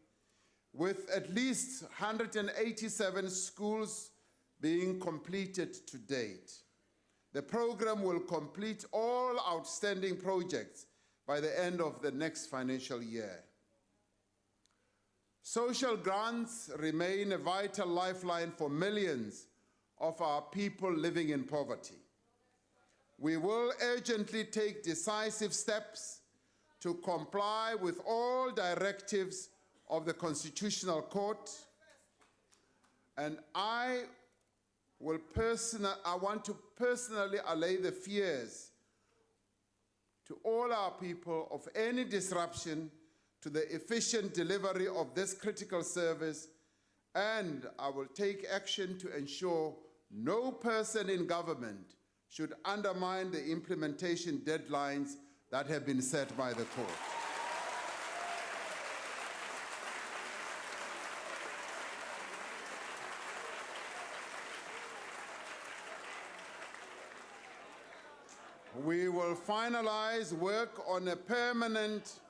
with at least 187 schools being completed to date. The program will complete all outstanding projects by the end of the next financial year. Social grants remain a vital lifeline for millions of our people living in poverty. We will urgently take decisive steps to comply with all directives of the Constitutional Court, and I want to personally allay the fears to all our people of any disruption to the efficient delivery of this critical service, and I will take action to ensure no person in government should undermine the implementation deadlines that have been set by the court. We will finalize work on a permanent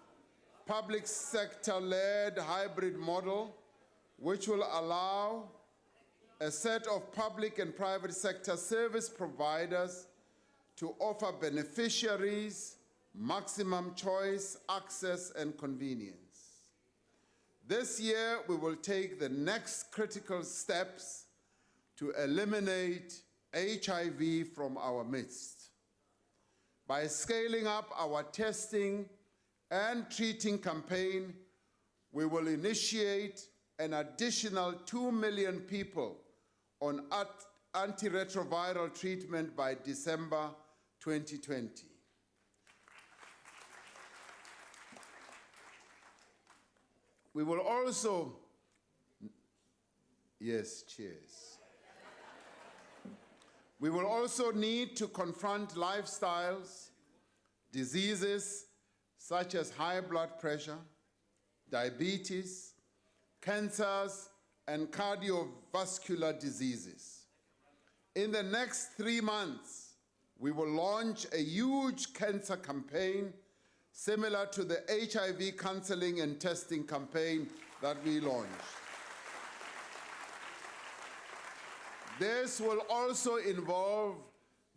public sector-led hybrid model, which will allow a set of public and private sector service providers to offer beneficiaries maximum choice, access, and convenience. This year, we will take the next critical steps to eliminate HIV from our midst. By scaling up our testing and treating campaign, we will initiate an additional 2 million people on antiretroviral treatment by December 2020. We will also, yes, cheers. We will also need to confront lifestyles, diseases such as high blood pressure, diabetes, cancers, and cardiovascular diseases. In the next 3 months, we will launch a huge cancer campaign similar to the HIV counseling and testing campaign that we launched. This will also involve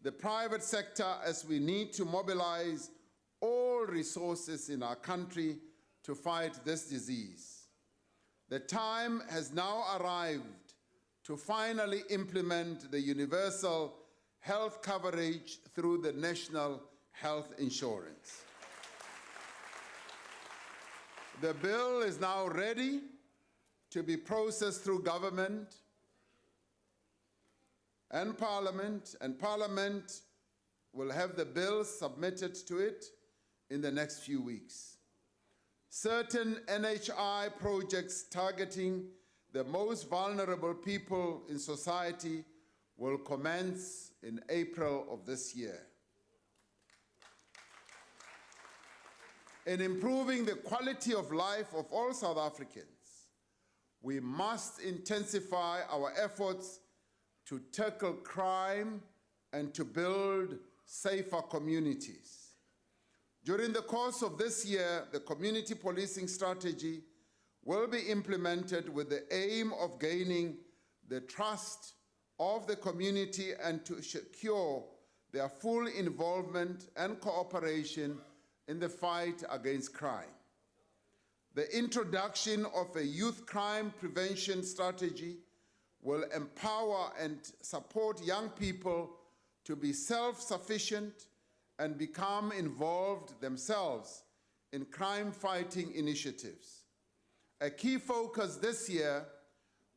the private sector, as we need to mobilize all resources in our country to fight this disease. The time has now arrived to finally implement the universal health coverage through the National Health Insurance. The bill is now ready to be processed through government and Parliament will have the bill submitted to it in the next few weeks. Certain NHI projects targeting the most vulnerable people in society will commence in April of this year. In improving the quality of life of all South Africans, we must intensify our efforts to tackle crime and to build safer communities. During the course of this year, the community policing strategy will be implemented with the aim of gaining the trust of the community and to secure their full involvement and cooperation in the fight against crime. The introduction of a youth crime prevention strategy will empower and support young people to be self-sufficient and become involved themselves in crime-fighting initiatives. A key focus this year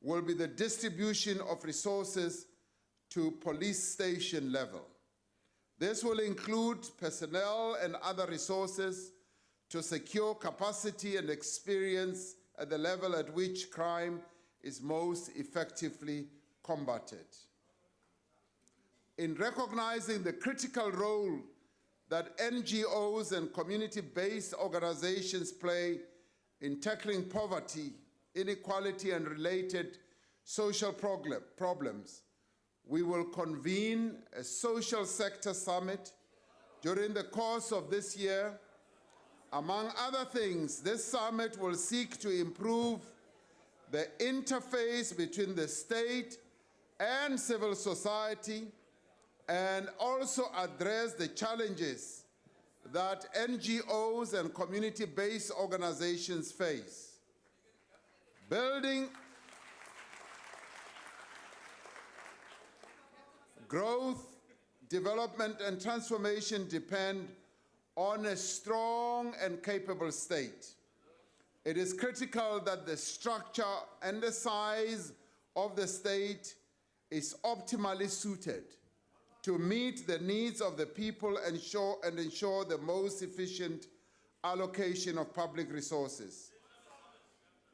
will be the distribution of resources to police station level. This will include personnel and other resources to secure capacity and experience at the level at which crime is most effectively combated. In recognizing the critical role that NGOs and community-based organizations play in tackling poverty, inequality, and related social problems, we will convene a social sector summit during the course of this year. Among other things, this summit will seek to improve the interface between the state and civil society and also address the challenges that NGOs and community-based organizations face. Building growth, development, and transformation depend on a strong and capable state. It is critical that the structure and the size of the state is optimally suited to meet the needs of the people and ensure the most efficient allocation of public resources.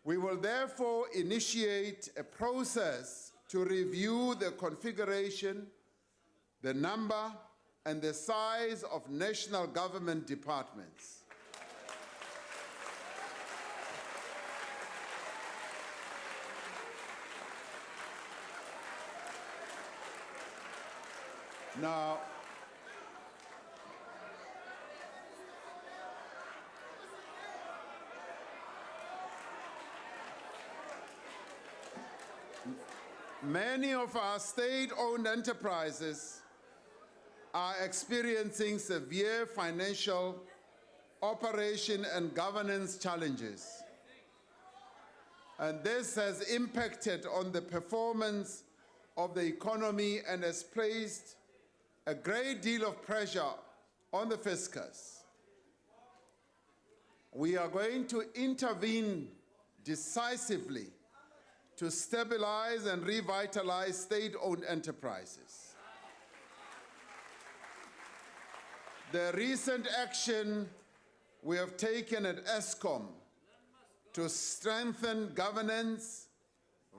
We will therefore initiate a process to review the configuration, the number, and the size of national government departments. Now, many of our state-owned enterprises are experiencing severe financial, operation, and governance challenges. And this has impacted on the performance of the economy and has placed a great deal of pressure on the fiscus. We are going to intervene decisively to stabilize and revitalize state-owned enterprises. The recent action we have taken at Eskom to strengthen governance,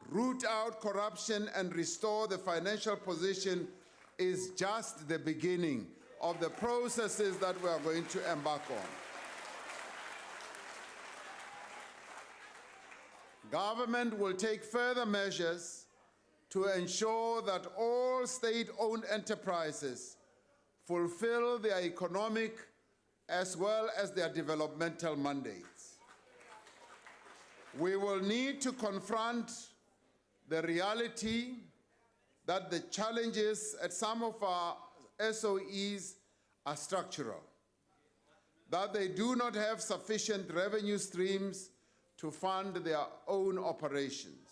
root out corruption, and restore the financial position is just the beginning of the processes that we are going to embark on. Government will take further measures to ensure that all state-owned enterprises fulfill their economic as well as their developmental mandates. We will need to confront the reality that the challenges at some of our SOEs are structural, that they do not have sufficient revenue streams to fund their own operations.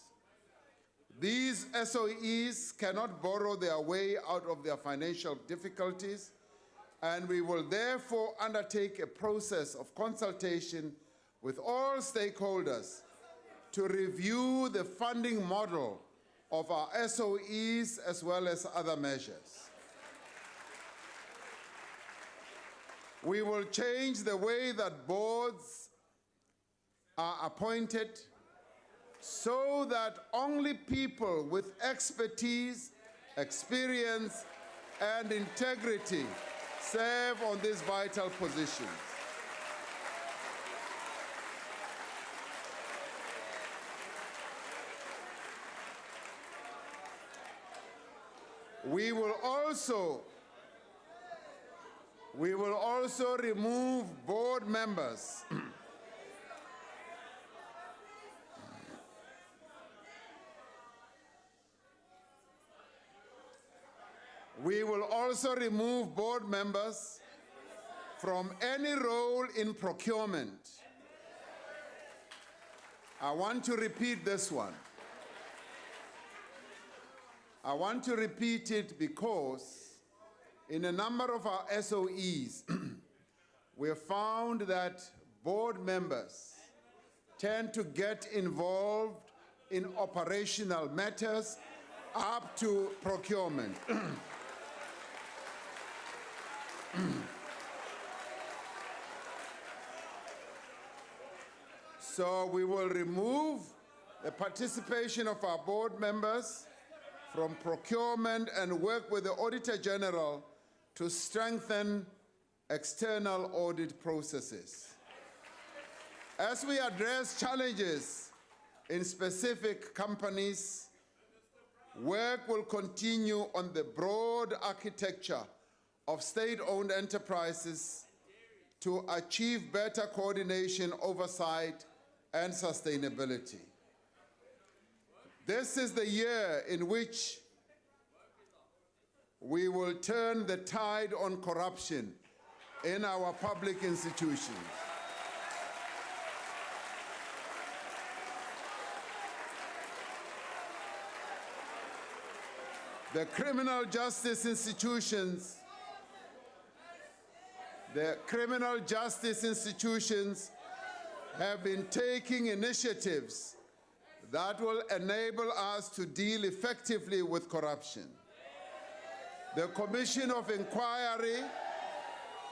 These SOEs cannot borrow their way out of their financial difficulties, and we will therefore undertake a process of consultation with all stakeholders to review the funding model of our SOEs as well as other measures. We will change the way that boards are appointed so that only people with expertise, experience, and integrity serve on these vital positions. We will also remove board members We will also remove board members from any role in procurement. I want to repeat this one. I want to repeat it because in a number of our SOEs, we have found that board members tend to get involved in operational matters up to procurement. So we will remove the participation of our board members from procurement and work with the Auditor General to strengthen external audit processes. As we address challenges in specific companies, work will continue on the broad architecture of state-owned enterprises to achieve better coordination, oversight, and sustainability. This is the year in which we will turn the tide on corruption in our public institutions. The criminal justice institutions have been taking initiatives that will enable us to deal effectively with corruption. The Commission of Inquiry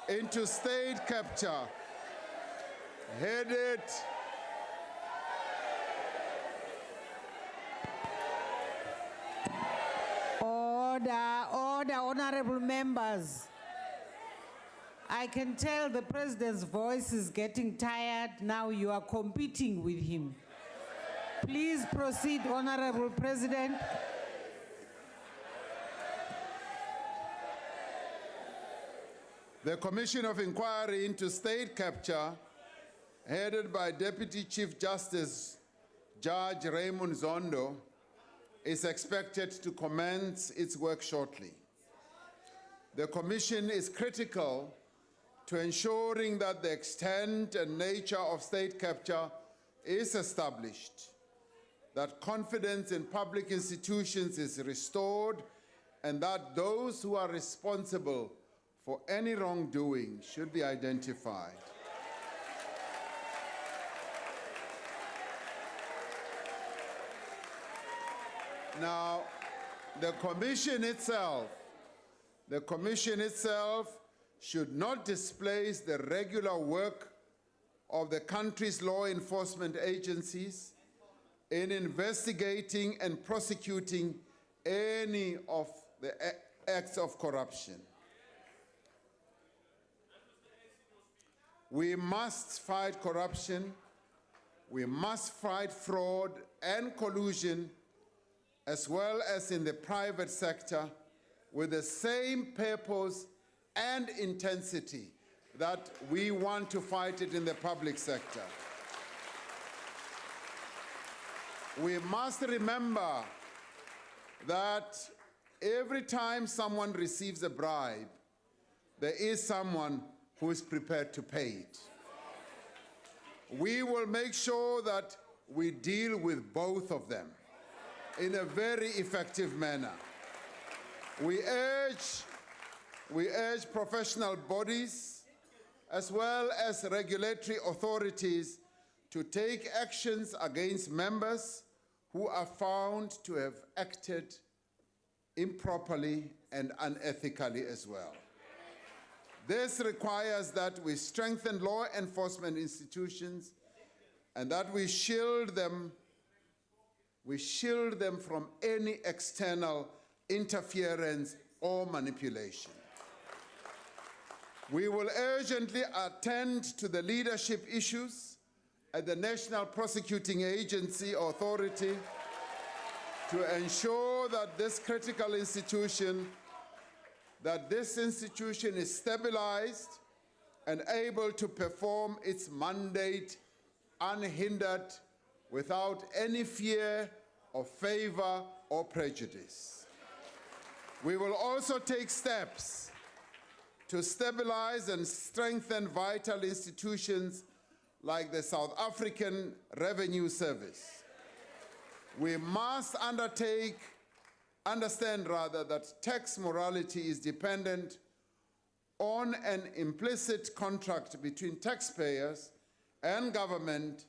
into State Capture, headed Order, honorable members. I can tell the president's voice is getting tired. Now you are competing with him. Please proceed, Honorable President. The Commission of Inquiry into State Capture, headed by Deputy Chief Justice Judge Raymond Zondo, is expected to commence its work shortly. The Commission is critical to ensuring that the extent and nature of state capture is established, that confidence in public institutions is restored, and that those who are responsible for any wrongdoing should be identified. Now, the Commission itself should not displace the regular work of the country's law enforcement agencies in investigating and prosecuting any of the acts of corruption. We must fight corruption, we must fight fraud and collusion, as well as in the private sector, with the same purpose and intensity that we want to fight it in the public sector. We must remember that every time someone receives a bribe, there is someone who is prepared to pay it. We will make sure that we deal with both of them in a very effective manner. We urge professional bodies as well as regulatory authorities to take actions against members who are found to have acted improperly and unethically as well. This requires that we strengthen law enforcement institutions and that we shield them from any external interference or manipulation. We will urgently attend to the leadership issues at the National Prosecuting Agency Authority to ensure that this critical institution, is stabilized and able to perform its mandate unhindered without any fear of favor or prejudice. We will also take steps to stabilize and strengthen vital institutions like the South African Revenue Service. We must understand that tax morality is dependent on an implicit contract between taxpayers and government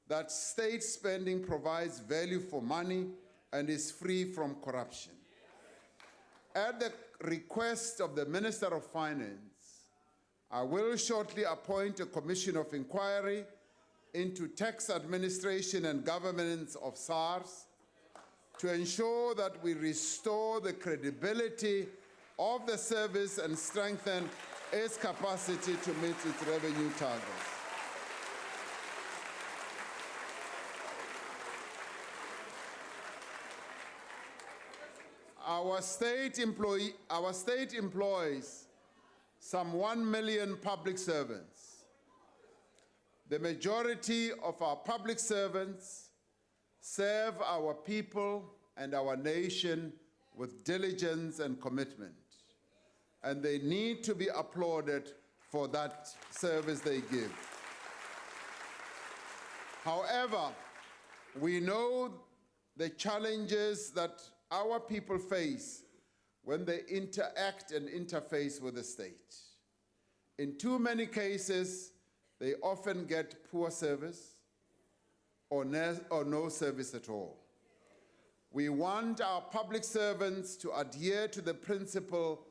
that state spending provides value for money and is free from corruption. At the request of the Minister of Finance, I will shortly appoint a commission of inquiry into tax administration and governance of SARS to ensure that we restore the credibility of the service and strengthen its capacity to meet its revenue targets. Our state employs some 1 million public servants. The majority of our public servants serve our people and our nation with diligence and commitment, and they need to be applauded for that service they give. However, we know the challenges that our people face when they interact and interface with the state. In too many cases, they often get poor service or no service at all. We want our public servants to adhere to the principle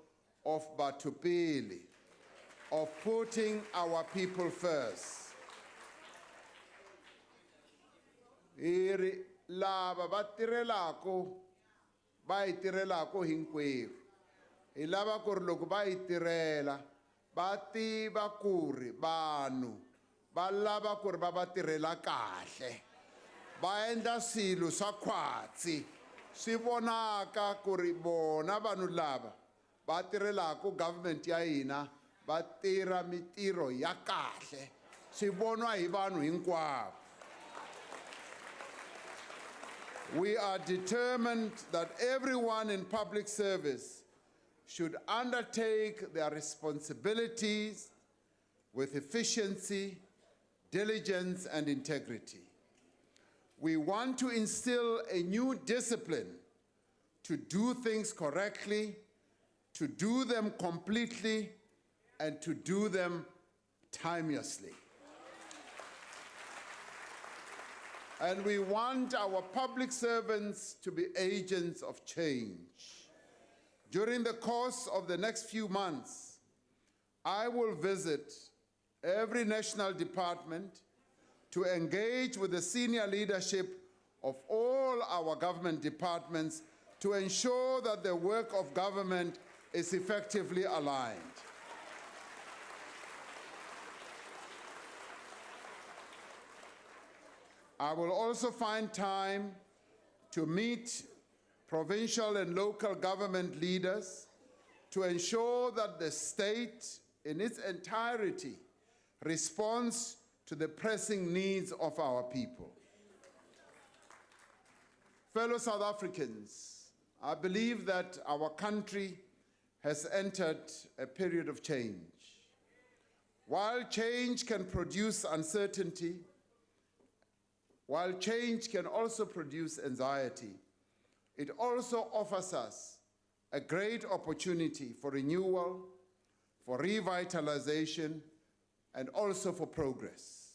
of Batupili, of putting our people first. Lava batirelako ba itirelako hinkwerhu. Hi lava ku ri loko ba itirela ba tiva ku ri vanhu ba lava ku ri ba va tirhela kahle. Ba endla swilo swa khwatsi swi vonaka ku ri bona vanhu lava ba tirhelaka government ya hina va tirha mitirho ya kahle swi vonwa hi vanhu hinkwavo. We are determined that everyone in public service should undertake their responsibilities with efficiency, diligence, and integrity. We want to instill a new discipline to do things correctly, to do them completely, and to do them timelessly. And we want our public servants to be agents of change. During the course of the next few months, I will visit every national department to engage with the senior leadership of all our government departments to ensure that the work of government is effectively aligned. I will also find time to meet provincial and local government leaders to ensure that the state in its entirety responds to the pressing needs of our people. Fellow South Africans, I believe that our country has entered a period of change. While change can produce uncertainty, while change can also produce anxiety, it also offers us a great opportunity for renewal, for revitalization, and also for progress.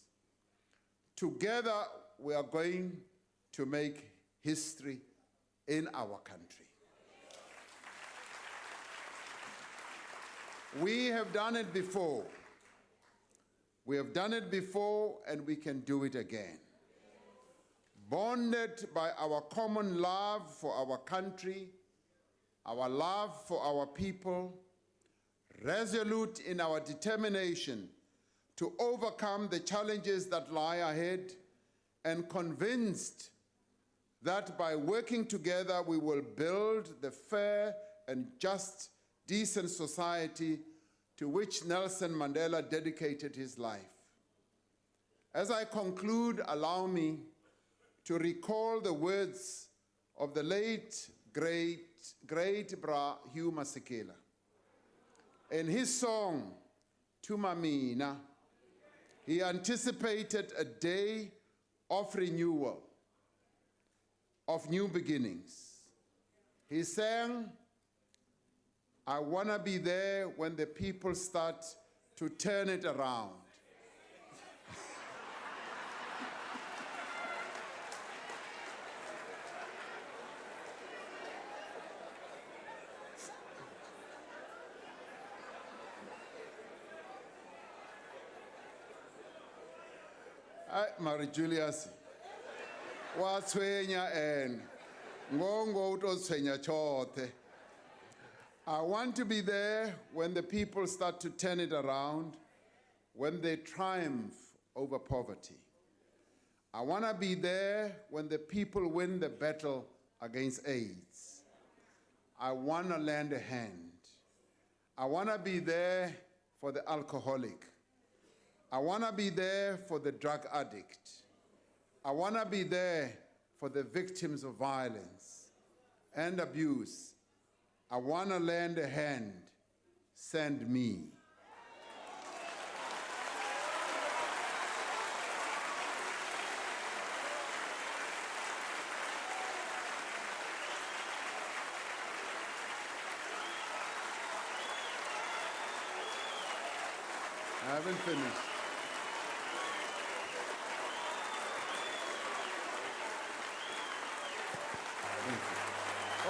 Together, we are going to make history in our country. We have done it before. We have done it before, and we can do it again. Bonded by our common love for our country, our love for our people, resolute in our determination to overcome the challenges that lie ahead, and convinced that by working together we will build the fair and just, decent society to which Nelson Mandela dedicated his life. As I conclude, allow me to recall the words of the late, great Bra Thuma Sekela. In his song, Thuma Mina, he anticipated a day of renewal, of new beginnings. He sang, I wanna be there when the people start to turn it around. Mary Julius, wa tshwenya and ngongo uto tshwenya chote. I want to be there when the people start to turn it around, when they triumph over poverty. I want to be there when the people win the battle against AIDS. I want to lend a hand. I want to be there for the alcoholic. I want to be there for the drug addict. I want to be there for the victims of violence and abuse. I want to lend a hand. Send me. I haven't finished.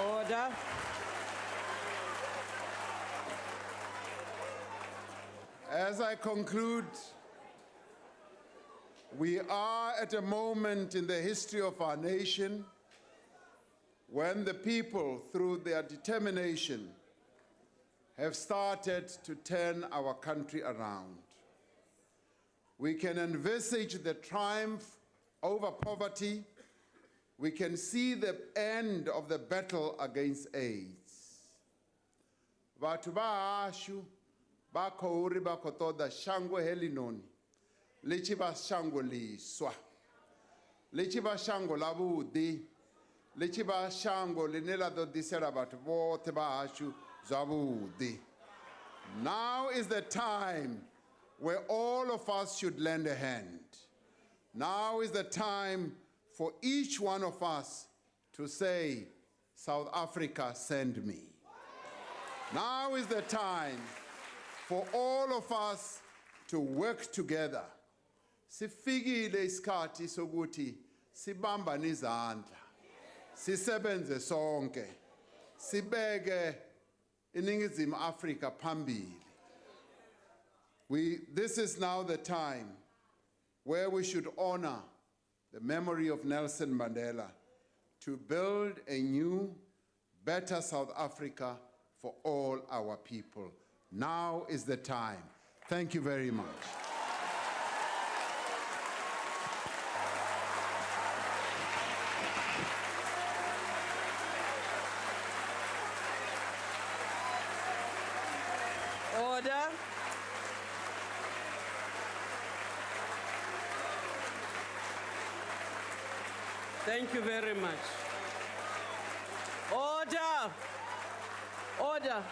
Order. As I conclude, we are at a moment in the history of our nation when the people, through their determination, have started to turn our country around. We can envisage the triumph over poverty. We can see the end of the battle against AIDS. Vatu baashu ba khori ba kotoda shango helinoni lechi ba shango liswa lechi ba shango labudi lechi ba shango linela do disera batu bote baashu zabudi. Now is the time where all of us should lend a hand. Now is the time for each one of us to say, South Africa, send me. Now is the time for all of us to work together. Sifikile isikhathi sokuthi sibambane izandla. Sisebenze sonke. Sibeke iNingizimu Afrika phambili. This is now the time where we should honor the memory of Nelson Mandela to build a new, better South Africa for all our people. Now is the time. Thank you very much. Order. Thank you very much. Order. Order.